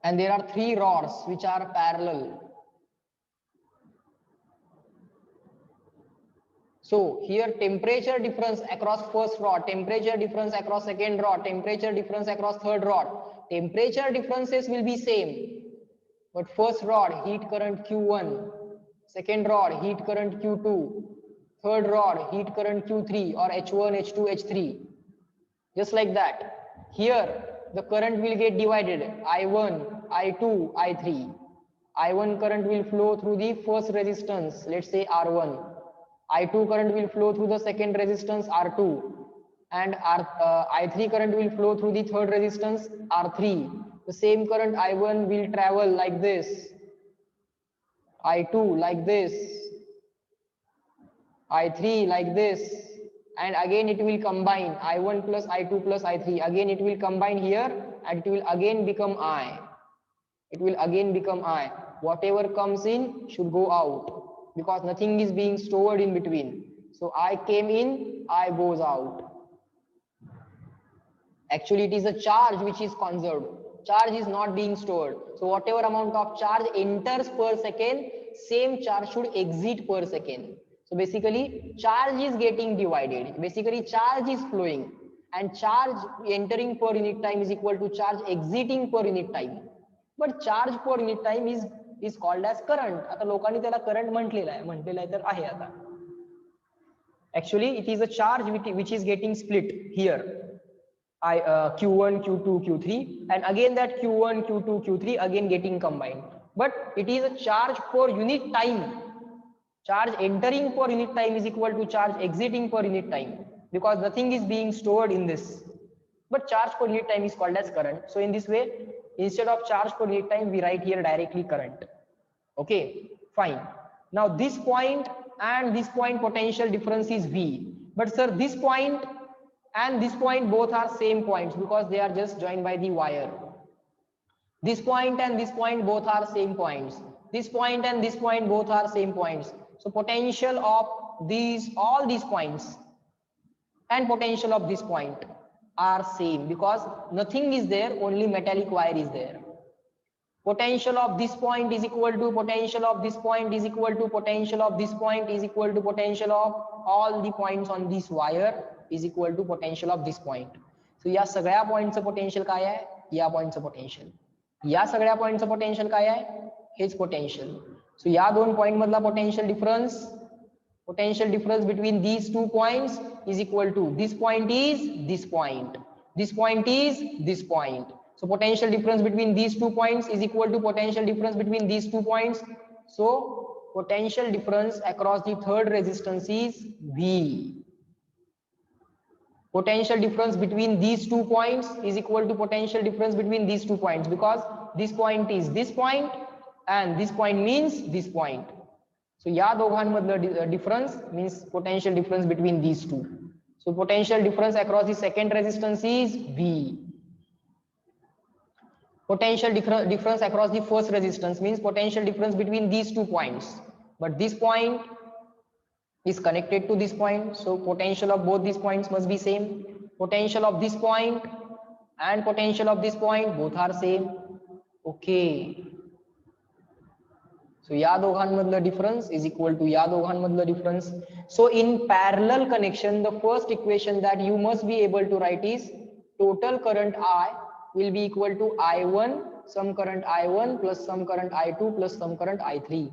and there are 3 rods which are parallel. So here temperature difference across first rod, temperature difference across second rod, temperature difference across third rod. Temperature differences will be same, but first rod heat current Q1, second rod heat current Q2, third rod heat current Q3 or H1, H2, H3. Just like that. Here the current will get divided, I1, I2, I3. I1 current will flow through the first resistance, let's say R1. I2 current will flow through the second resistance R2, and I3 current will flow through the third resistance R3. The same current I1 will travel like this, I2 like this, I3 like this, and again it will combine I1 plus I2 plus I3. Again it will combine here and it will again become I. It will again become I. Whatever comes in should go out, because nothing is being stored in between. So I came in, I goes out. Actually it is a charge which is conserved. Charge is not being stored. So whatever amount of charge enters per second, same charge should exit per second. So basically charge is getting divided. Basically charge is flowing, and charge entering per unit time is equal to charge exiting per unit time. But charge per unit time is called as current. आता लोकांनी त्याला current म्हटलेला आहे तर आहे आता. Actually it is a charge which is getting split here, Q1, Q2, Q3, and again that Q1, Q2, Q3 again getting combined. But it is a charge per unit time. Charge entering per unit time is equal to charge exiting per unit time, because nothing is being stored in this. But charge per unit time is called as current. So in this way, instead of charge per unit time, we write here directly current. Okay, fine. Now this point and this point potential difference is V. But sir, this point and this point both are same points because they are just joined by the wire. This point and this point both are same points. This point and this point both are same points. So potential of all these points and potential of this point are same, because nothing is there, only metallic wire is there. Potential of this point is equal to potential of this point is equal to potential of this point is equal to potential of all the points on this wire is equal to potential of this point. So या सगळ्या पॉइंटचं potential काय आहे, या पॉइंटचं potential, या सगळ्या पॉइंटचं potential काय आहे, हेच potential. सो या दोन पॉइंट मधला potential difference between these 2 points is equal to this point is this point, this point is this point. So potential difference between these 2 points is equal to potential difference between these 2 points. So potential difference across the third resistance is V. Potential difference between these 2 points is equal to potential difference between these 2 points, because this point is this point and this point means this point. So या दोघांमधलं difference means potential difference between these two. So potential difference across the second resistance is V. Potential difference across the first resistance means potential difference between these 2 points. But this point is connected to this point, so potential of both these points must be same. Potential of this point and potential of this point both are same. Okay. So या दोघांमधलं difference is equal to या दोघांमधलं difference. So in parallel connection, the first equation that you must be able to write is total current I will be equal to I1, some current I1 plus some current I2 plus some current I3.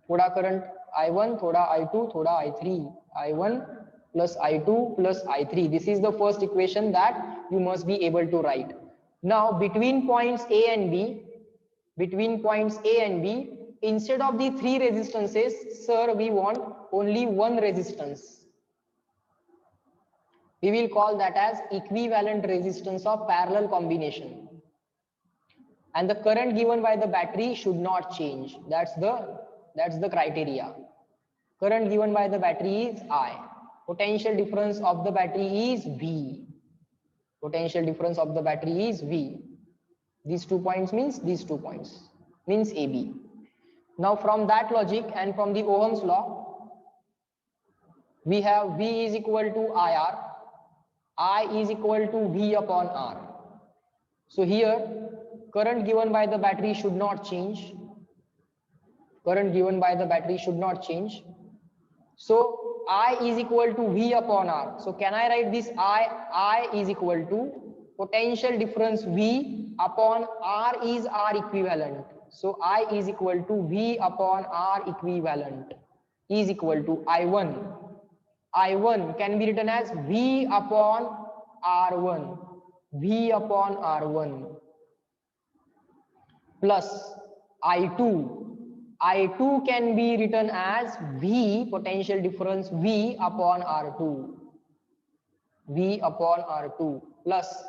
थोड़ा current I1, थोड़ा I2, थोड़ा I3. I1 plus I2 plus I3. This is the first equation that you must be able to write. Now between points A and B, instead of the 3 resistances, sir, we want only one resistance. We will call that as equivalent resistance of parallel combination. And the current given by the battery should not change. That's the criteria. Current given by the battery is I. Potential difference of the battery is V. Potential difference of the battery is V. These 2 points means these 2 points means AB. Now from that logic and from the Ohm's law, we have V is equal to IR, I is equal to V upon R. So here current given by the battery should not change. Current given by the battery should not change. So I is equal to V upon R. So can I write this I is equal to potential difference V upon R is R equivalent. So I is equal to V upon R equivalent is equal to I1. I1 can be written as V upon R1. V upon R1 plus I2. I2 can be written as V, potential difference V upon R2. V upon R2 plus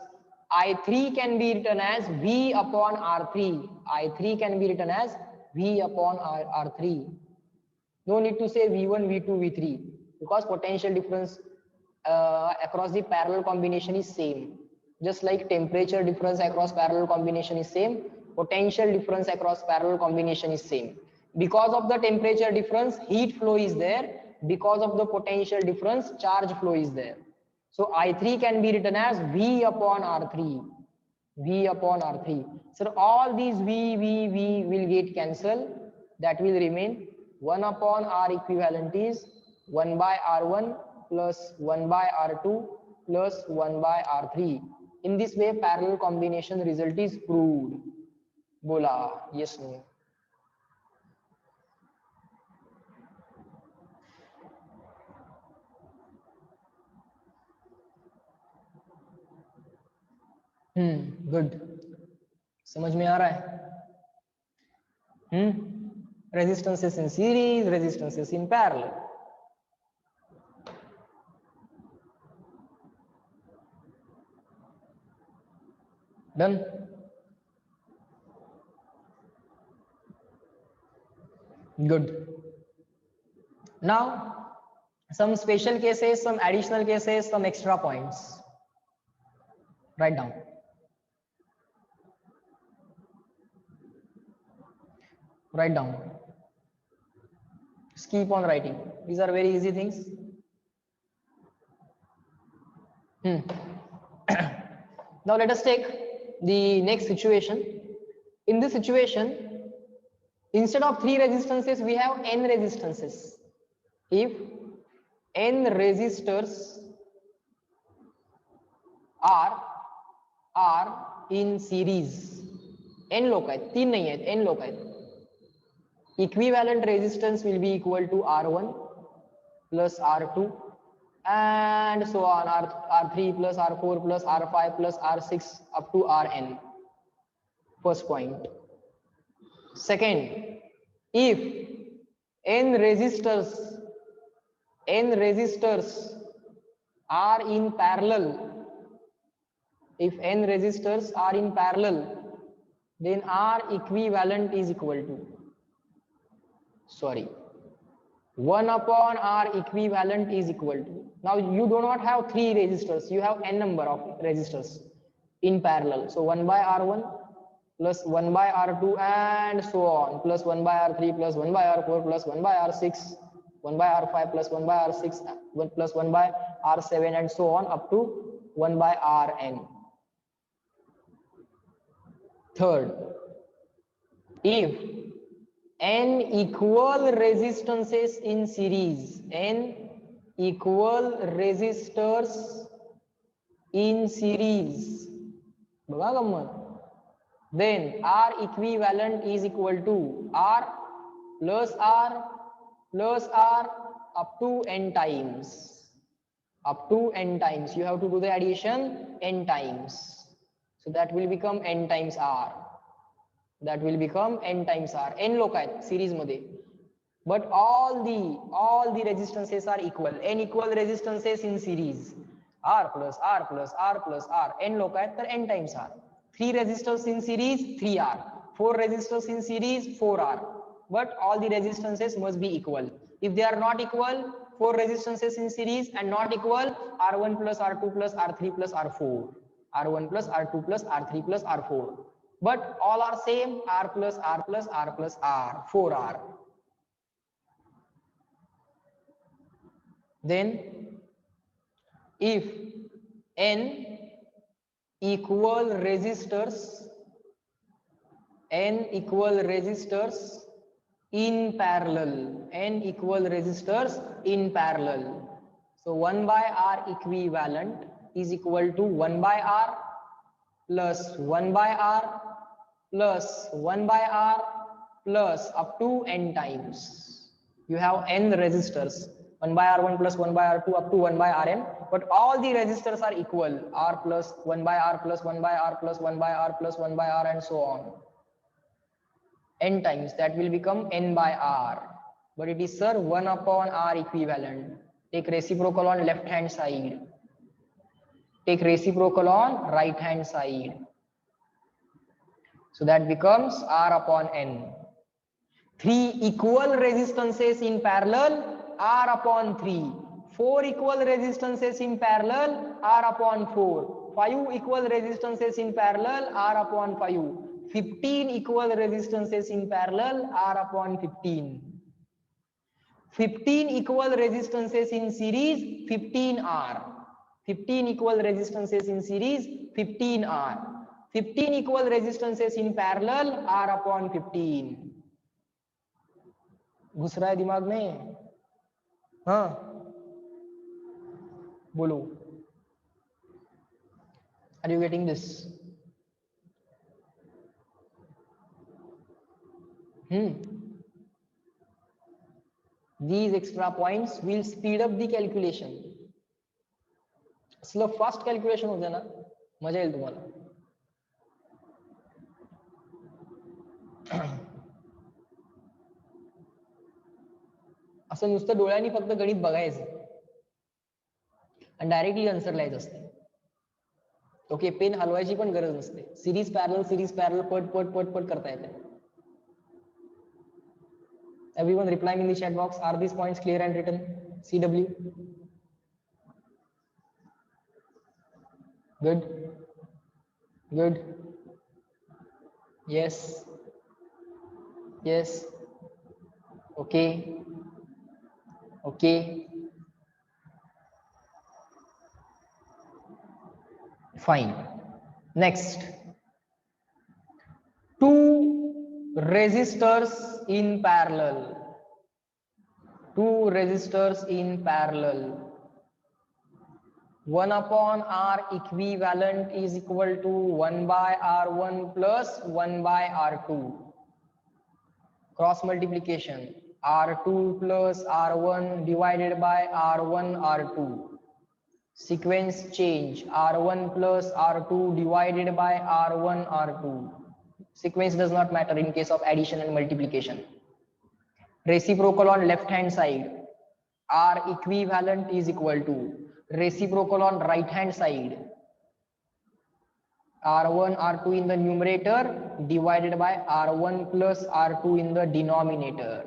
I3 can be written as V upon R3. I3 can be written as V upon R3. No need to say V1, V2, V3 because potential difference across the parallel combination is same. Just like temperature difference across parallel combination is same, potential difference across parallel combination is same. Because of the temperature difference, heat flow is there. Because of the potential difference, charge flow is there. So I3 can be written as V upon R3. V upon R3. So all these V will get cancelled. That will remain 1 upon R equivalent is 1 by R1 plus 1 by R2 plus 1 by R3. In this way, parallel combination result is proved. Bola, yes, no. Good. समझ में आ रहा है? Resistances in series, resistances in parallel. Done. Good. Now some special cases, some additional cases, some extra points. Write down. Write down. Just keep on writing. These are very easy things. Now let us take the next situation. In this situation, instead of 3 resistances, we have n resistances. If n resistors are in series, n लोग आहेत, 3 नहीं आहेत, n लोग आहेत. Equivalent resistance will be equal to R1 plus R2 and so on, R3 plus R4 plus R5 plus R6 up to Rn. First point. Second, if n resistors are in parallel, if n resistors are in parallel, then R equivalent is equal to 1 upon R equivalent is equal to, now you do not have 3 resistors, you have n number of resistors in parallel. So 1 by R1 plus 1 by R2 and so on, plus 1 by R3 plus 1 by R4 plus 1 by R6, 1 by R5 plus 1 by R6 plus 1 by R7 and so on up to 1 by Rn. Third, if n equal resistances in series, n equal resistors in series, बघा गम्मत, then R equivalent is equal to R plus R plus R up to n times. Up to n times. You have to do the addition n times. So that will become n times R. that will become n times r. n लोक आहेत series मध्ये, but all the resistances are equal. n equal resistances in series, r plus r plus r plus r. n लोक आहेत तर n times r. 3 resistors in series, 3r. 4 resistors in series, 4r. But all the resistances must be equal. If they are not equal, 4 resistances in series and not equal, r1 plus r2 plus r3 plus r4. r1 plus r2 plus r3 plus r4. But all are same, r plus r plus r plus r, 4r. Then if n equal resistors in parallel, n equal resistors in parallel, so 1 by r equivalent is equal to 1 by r plus 1 by r plus 1 by r plus up to n times. You have n resistors, 1 by r1 plus 1 by r2 up to 1 by rn, but all the resistors are equal, r plus 1 by r plus 1 by r plus 1 by r plus 1 by r and so on, n times. That will become n by r. But it is, sir, 1 upon r equivalent. Take reciprocal on left hand side, take reciprocal on right hand side, so that becomes r upon n. 3 equal resistances in parallel, r upon 3. 4 equal resistances in parallel, r upon 4. 5 equal resistances in parallel, r upon 5. 15 equal resistances in parallel, r upon 15. 15 equal resistances in series, 15r. 15 equal resistances in series, 15r. 15 equal resistances in parallel, r upon 15. घुस रहा है दिमाग में? हाँ बोलो. Are you getting this? These extra points will speed up the calculation. असलं fast calculation होते ना, मजा येईल तुम्हाला. असं नुसतं डोळ्यांनी फक्त गणित बघायचं आणि डायरेक्टली आन्सर लिहायचं असते. ओके, पेन हलवायची पण गरज नसते. सिरीज पॅरल पट पट पट पट करता येते. Everyone replying in the chat box, are these points clear and written? CW. Good. Good. Yes. Yes. Okay. Okay. Fine. Next. 2 resistors in parallel. 2 resistors in parallel. 1 upon r equivalent is equal to 1 by r1 plus 1 by r2. Cross multiplication. R2 plus r1 divided by r1 r2. Sequence change. R1 plus r2 divided by r1 r2. Sequence does not matter in case of addition and multiplication. Reciprocal on left hand side. R equivalent is equal to reciprocal on right hand side. R1 R2 in the numerator divided by R1 plus R2 in the denominator.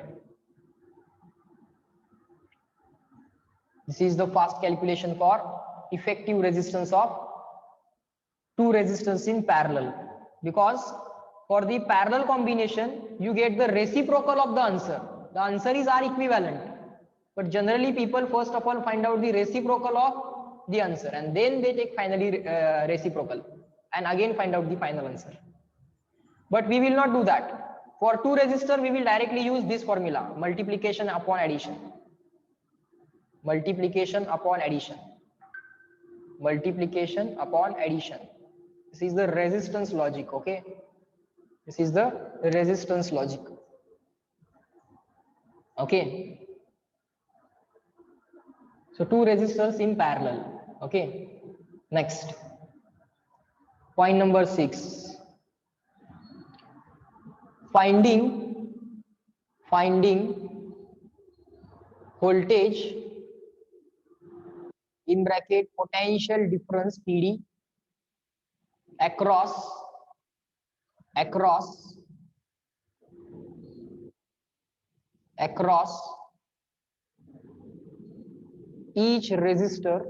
This is the fast calculation for effective resistance of 2 resistors in parallel, because for the parallel combination you get the reciprocal of the answer. The answer is R equivalent, but generally people first of all find out the reciprocal of the answer and then they take finally reciprocal and again find out the final answer. But we will not do that. For 2 resistor we will directly use this formula, multiplication upon addition. Multiplication upon addition. Multiplication upon addition. This is the resistance logic, okay? This is the resistance logic. Okay. So 2 resistors in parallel. Okay. Next. Point number 6. finding voltage in bracket potential difference PD across each resistor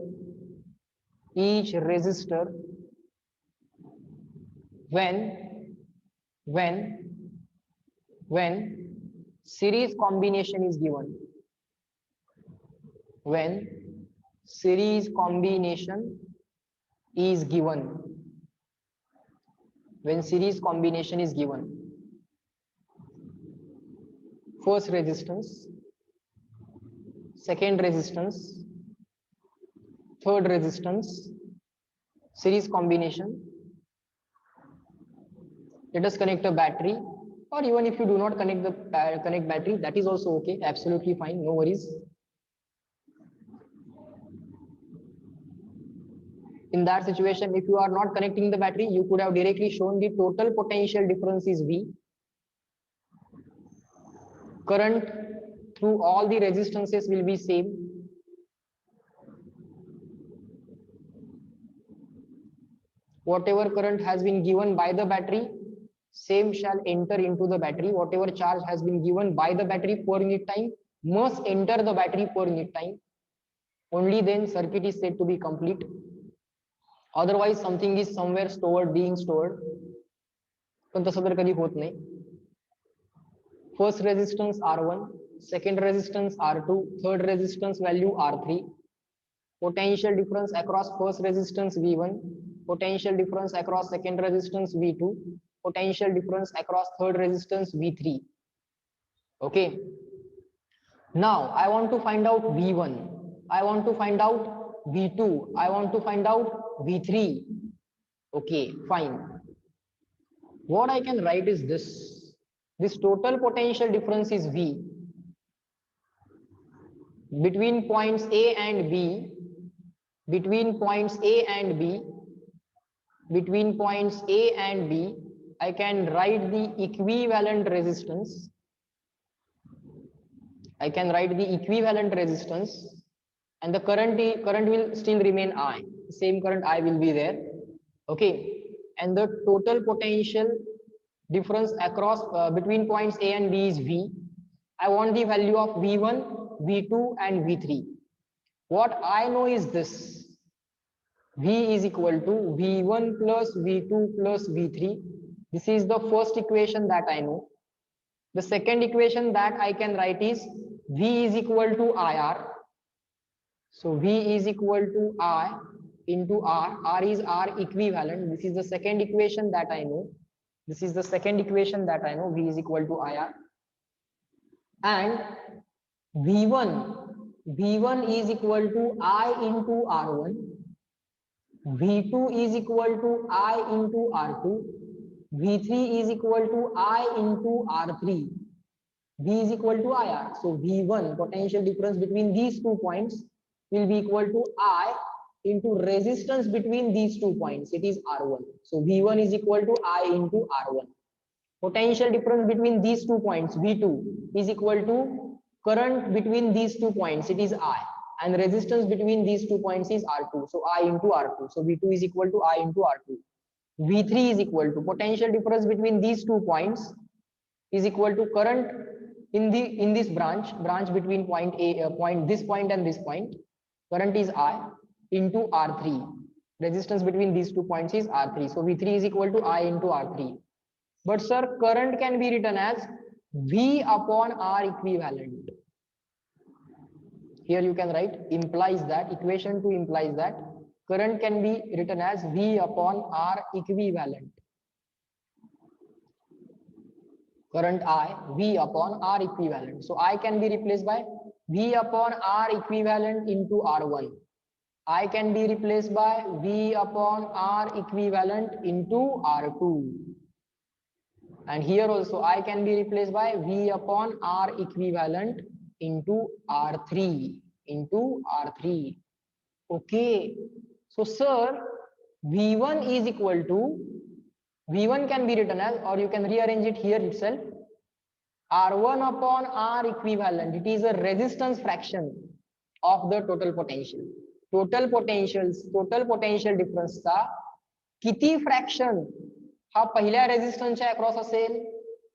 when series combination is given. When series combination is given. When series combination is given. First resistance, second resistance, third resistance, series combination. Let us connect a battery, or even if you do not connect the battery, that is also okay, absolutely fine, no worries. In that situation, if you are not connecting the battery, you could have directly shown the total potential difference is V. Current through all the resistances will be same. Whatever current has been given by the battery, same shall enter into the battery. Whatever charge has been given by the battery per unit time must enter the battery per unit time. Only then circuit is said to be complete. Otherwise something is somewhere stored, being stored. पण तसं तर कधी होत नाही. First resistance R1, second resistance R2, third resistance value R3. Potential difference across first resistance V1, potential difference across second resistance V2, potential difference across third resistance V3. Okay. Now I want to find out V1. I want to find out V2. I want to find out V3. Okay, fine. What I can write is this. This total potential difference is V. Between points A and B, between points A and B, between points A and B, I can write the equivalent resistance. I can write the equivalent resistance, and the current will still remain I. Same current I will be there. Okay, and the total potential difference across between points A and B is V. I want the value of V1, V2 and V3. What I know is this. V is equal to V1 plus V2 plus V3. This is the first equation that I know. The second equation that I can write is V is equal to IR. So V is equal to I into R. R is R equivalent. This is the second equation that I know. This is the second equation that I know. V is equal to IR. And V1 is equal to I into R1. V2 is equal to I into R2. V3 is equal to I into R3. V is equal to IR. So V1, potential difference between these 2 points, will be equal to I into resistance between these 2 points. It is R1. So V1 is equal to I into R1. Potential difference between these 2 points, V2, is equal to current between these 2 points. It is I. And resistance between these 2 points is R2. So I into R2. So V2 is equal to I into R2. V3 is equal to potential difference between these 2 points is equal to current in this branch between point A, this point and this point. Current is I into R3. Resistance between these 2 points is R3. So V3 is equal to I into R3. But sir, current can be written as V upon R equivalent. Here you can write implies that, equation 2 implies that current can be written as V upon R equivalent. Current I, V upon R equivalent. So I can be replaced by V upon R equivalent into R1. I can be replaced by V upon R equivalent into R2. And here also I can be replaced by V upon R equivalent into R3. Okay. So sir, V1 is equal to, V1 can be written as, or you can rearrange it here itself. R1 upon R equivalent, it is a resistance fraction of the total potential. Total potential difference चा किती fraction हा पहिल्या रेझिस्टन्सच्या across असेल?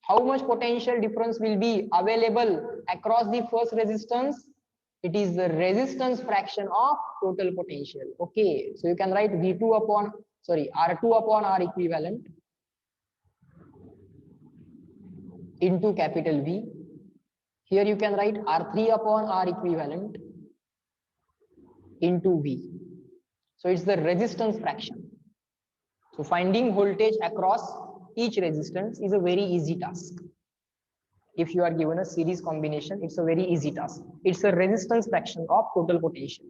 How much potential difference will be available across the first resistance? It is the resistance fraction of total potential. Okay, so you can write V2 upon, sorry, R2 upon R equivalent into capital V. Here you can write R3 upon R equivalent into V. So it's the resistance fraction. So finding voltage across each resistance is a very easy task. If you are given a series combination, it's a very easy task. It's a resistance fraction of total potential.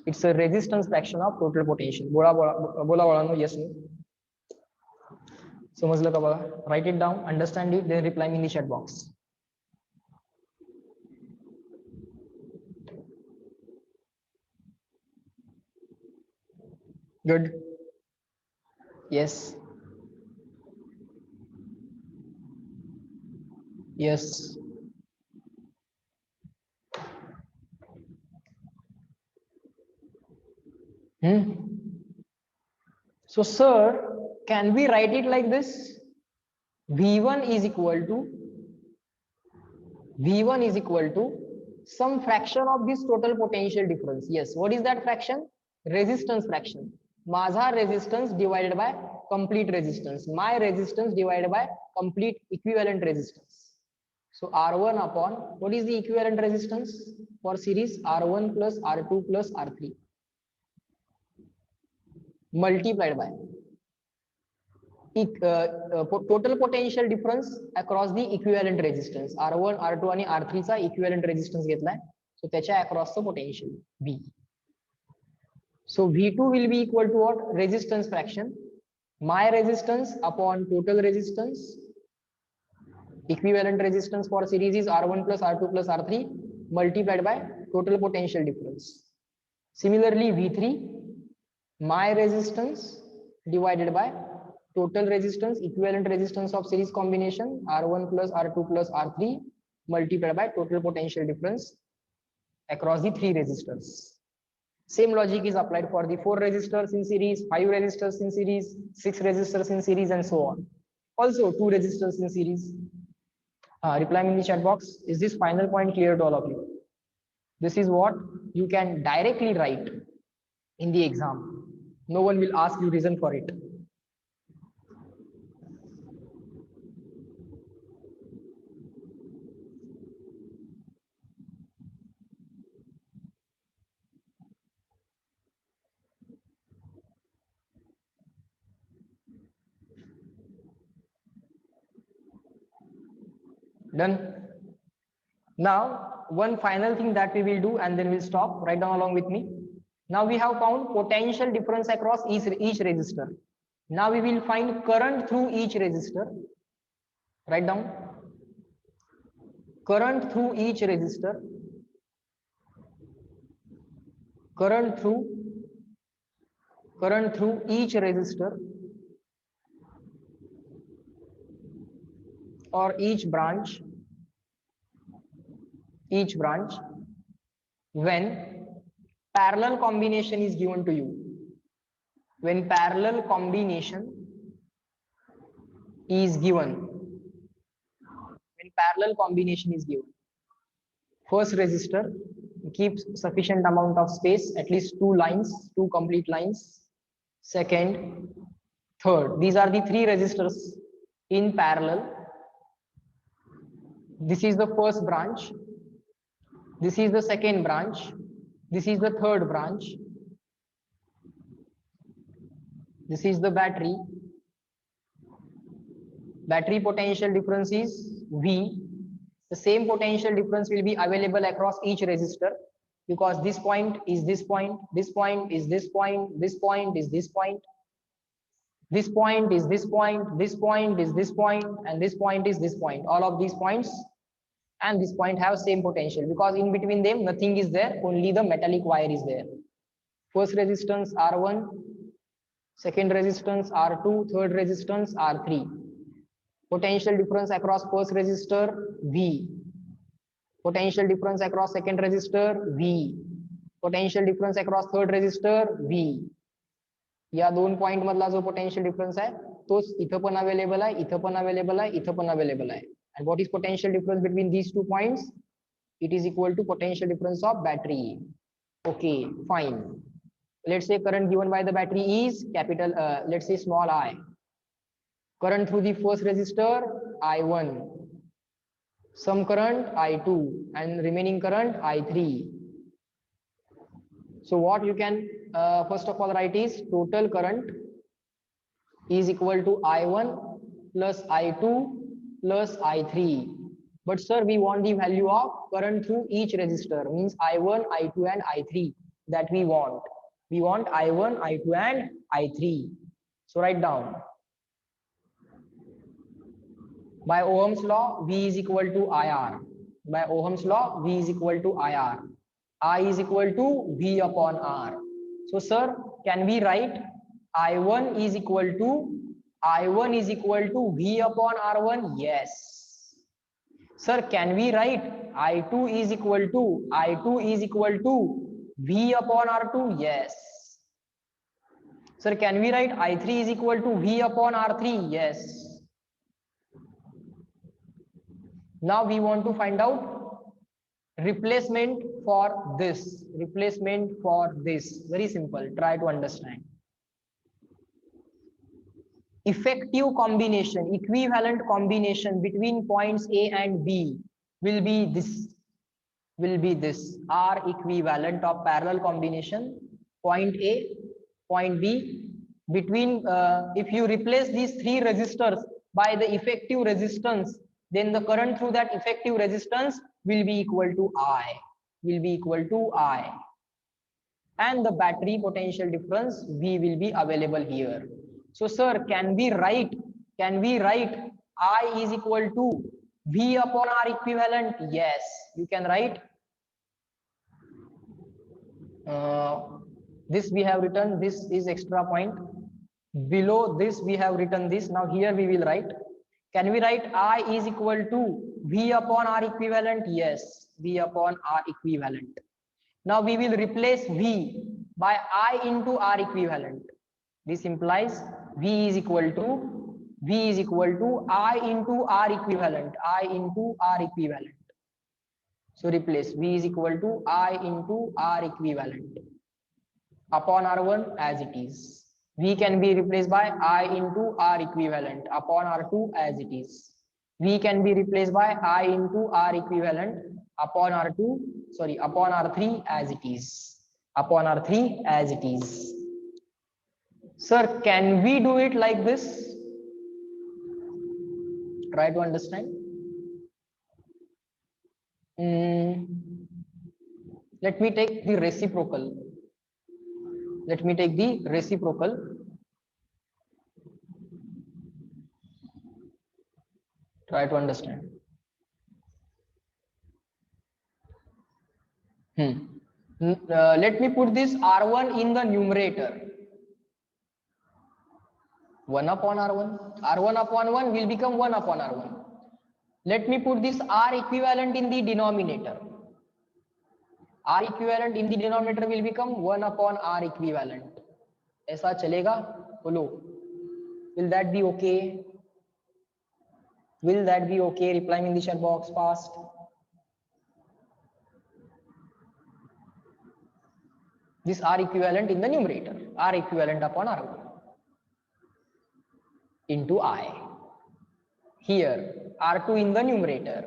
It's a resistance fraction of total potential. बोला बोला yes no. समजलं का बघा? Write it down, understand it, then reply me in the chat box. Good. Yes. Yes. So sir, can we write it like this? V1 is equal to some fraction of this total potential difference. Yes, what is that fraction? Resistance fraction. माझा resistance divided by complete resistance. My resistance divided by complete equivalent resistance. So R1 upon, what is the equivalent resistance for series? R1 plus R2 plus R3 multiplied by total potential difference across the equivalent resistance. R1, R2 आणि R3 चा equivalent resistance घेतलाय. So त्याच्या across the potential V. So V2 will be equal to what? Resistance fraction. My resistance upon total resistance. Equivalent resistance for series is R1 plus R2 plus R3 multiplied by total potential difference. Similarly, V3, my resistance divided by total resistance, equivalent resistance of series combination R1 plus R2 plus R3 multiplied by total potential difference across the 3 resistors. Same logic is applied for the 4 resistors in series, 5 resistors in series, 6 resistors in series, and so on. Also 2 resistors in series. Reply me in the chat box. Is this final point clear to all of you? This is what you can directly write in the exam. No one will ask you reason for it. Done. Now, one final thing that we will do, and then we'll stop. Write down along with me. Now we have found potential difference across each resistor. Now we will find current through each resistor. Write down. Current through each resistor. Current through each resistor or each branch when parallel combination is given to you. When parallel combination is given. First resistor keeps sufficient amount of space, at least 2 lines, 2 complete lines. Second, third. These are the 3 resistors in parallel. This is the first branch. This is the second branch. This is the third branch. This is the battery. Battery potential difference is V. The same potential difference will be available across each resistor because this point is this point, this point is this point, this point is this point, this point is this point, this point is this point, and this point is this point. All of these points and this point have same potential because in between them nothing is there, only the metallic wire is there. First resistance R1, second resistance R2, third resistance R3. Potential difference across first resistor V. Potential difference across second resistor V. Potential difference across third resistor V. या दोन point मधला जो potential difference आहे तोच इथं पण available आहे, इथं पण अवेलेबल आहे, इथं पण अवेलेबल आहे. And what is potential difference between these 2 points? It is equal to potential difference of battery. Okay, fine. Let's say current given by the battery is capital, let's say small I. Current through the first resistor I1, some current I2, and remaining current I3. So what you can first of all write is total current is equal to I1 plus I2 plus I3. But sir, we want the value of current through each resistor, means I1, I2 and I3 that we want. We want I1, I2 and I3. So write down. By Ohm's law, V is equal to IR. By Ohm's law, V is equal to IR. I is equal to V upon R. So sir, can we write I1 is equal to V upon R1? Yes. Sir, can we write I2 is equal to V upon R2? Yes. Sir, can we write I3 is equal to V upon R3? Yes. Now we want to find out replacement for this. Very simple. Try to understand. Effective combination, equivalent combination between points A and B will be this. R equivalent of parallel combination, point A, point B. Between, if you replace these three resistors by the effective resistance, then the current through that effective resistance will be equal to I. And the battery potential difference V will be available here. So sir, can we write I is equal to V upon R equivalent? Yes, you can write. This we have written, this is extra point. Below this we have written this. Now here we will write. Can we write I is equal to V upon R equivalent? Yes, V upon R equivalent. Now we will replace V by I into R equivalent. This implies V is equal to I into R equivalent. So replace V is equal to I into R equivalent upon R1 as it is. V can be replaced by I into R equivalent upon R2 as it is. V can be replaced by I into R equivalent upon R3 as it is. Sir, can we do it like this? Try to understand. Let me take the reciprocal. Try to understand. Let me put this R1 in the numerator. 1 upon R1. R1 upon 1 will become 1 upon R1. Let me put this R equivalent in the denominator. R equivalent in the denominator will become 1 upon R equivalent. ऐसा चलेगा? बोलो. Will that be okay? Replying in the chat box fast. This R equivalent in the numerator. R equivalent upon R1 into I. Here R2 in the numerator.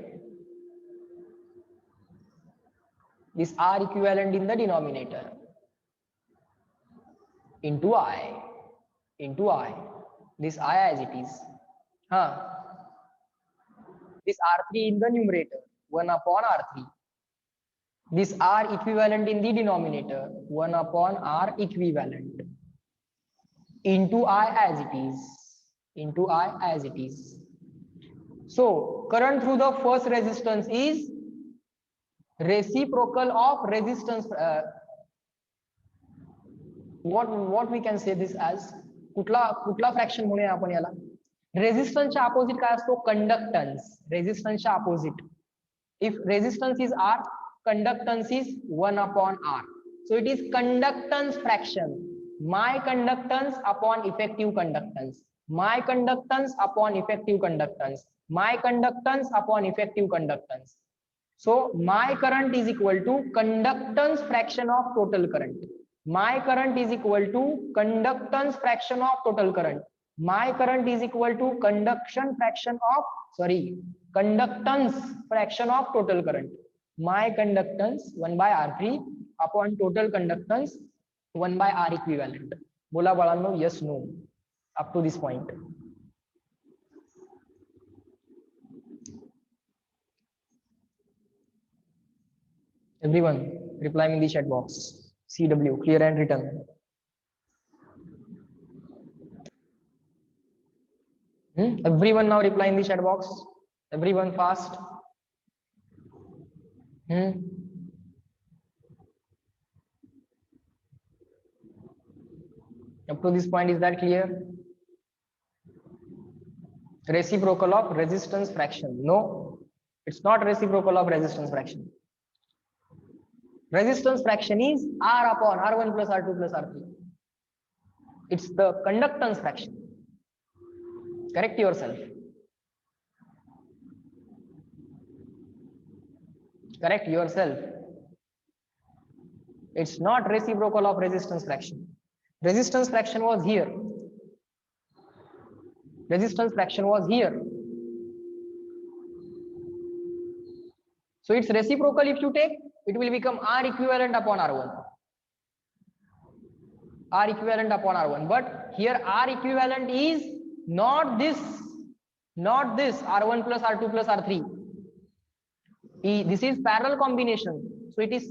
This R equivalent in the denominator into I. This I as it is. This R3 in the numerator, 1 upon R3. This R equivalent in the denominator, 1 upon R equivalent into I as it is. So current through the first resistance is reciprocal of resistance. What we can say this as? कुठला fraction म्हणूया आपण याला? रेजिस्टन्सच्या opposite काय असतो? Conductance. रेजिस्टन्सच्या opposite. If resistance is R, conductance is 1/R. So it is conductance fraction. My conductance upon effective conductance. My conductance upon effective conductance. My conductance upon effective conductance. So my current is equal to conductance fraction of total current. My current is equal to conductance fraction of total current. My current is equal to conductance fraction of total current. My conductance 1/R3 upon total conductance 1/R equivalent. बोला बाळांनो, yes no up to this point. Everyone reply in the chat box. CW clear and written. Everyone now reply in the chat box. Everyone fast. Up to this point, is that clear? Reciprocal of resistance fraction. No, it's not reciprocal of resistance fraction. Resistance fraction is R upon R1 plus R2 plus R3. It's the conductance fraction. Correct yourself. Correct yourself. It's not reciprocal of resistance fraction. Resistance fraction was here. Resistance fraction was here. So it's reciprocal. If you take, it will become R equivalent upon R1. R equivalent upon R1. But here R equivalent is not this, R1 plus R2 plus R3. This is parallel combination. So it is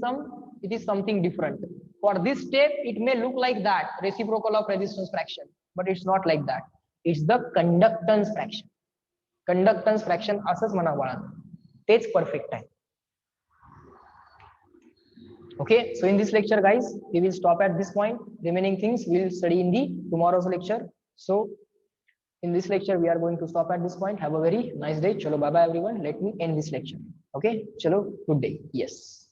something different. For this step, it may look like that, reciprocal of resistance fraction, but it's not like that. It's the conductance fraction. Conductance fraction असंच म्हणा बाळांनो. तेच perfect आहे. Okay, so in this lecture, guys, we will stop at this point. Remaining things we will study in the tomorrow's lecture. So in this lecture, we are going to stop at this point. Have a very nice day. Chalo, bye bye everyone. Let me end this lecture. Okay, chalo, good day. Yes.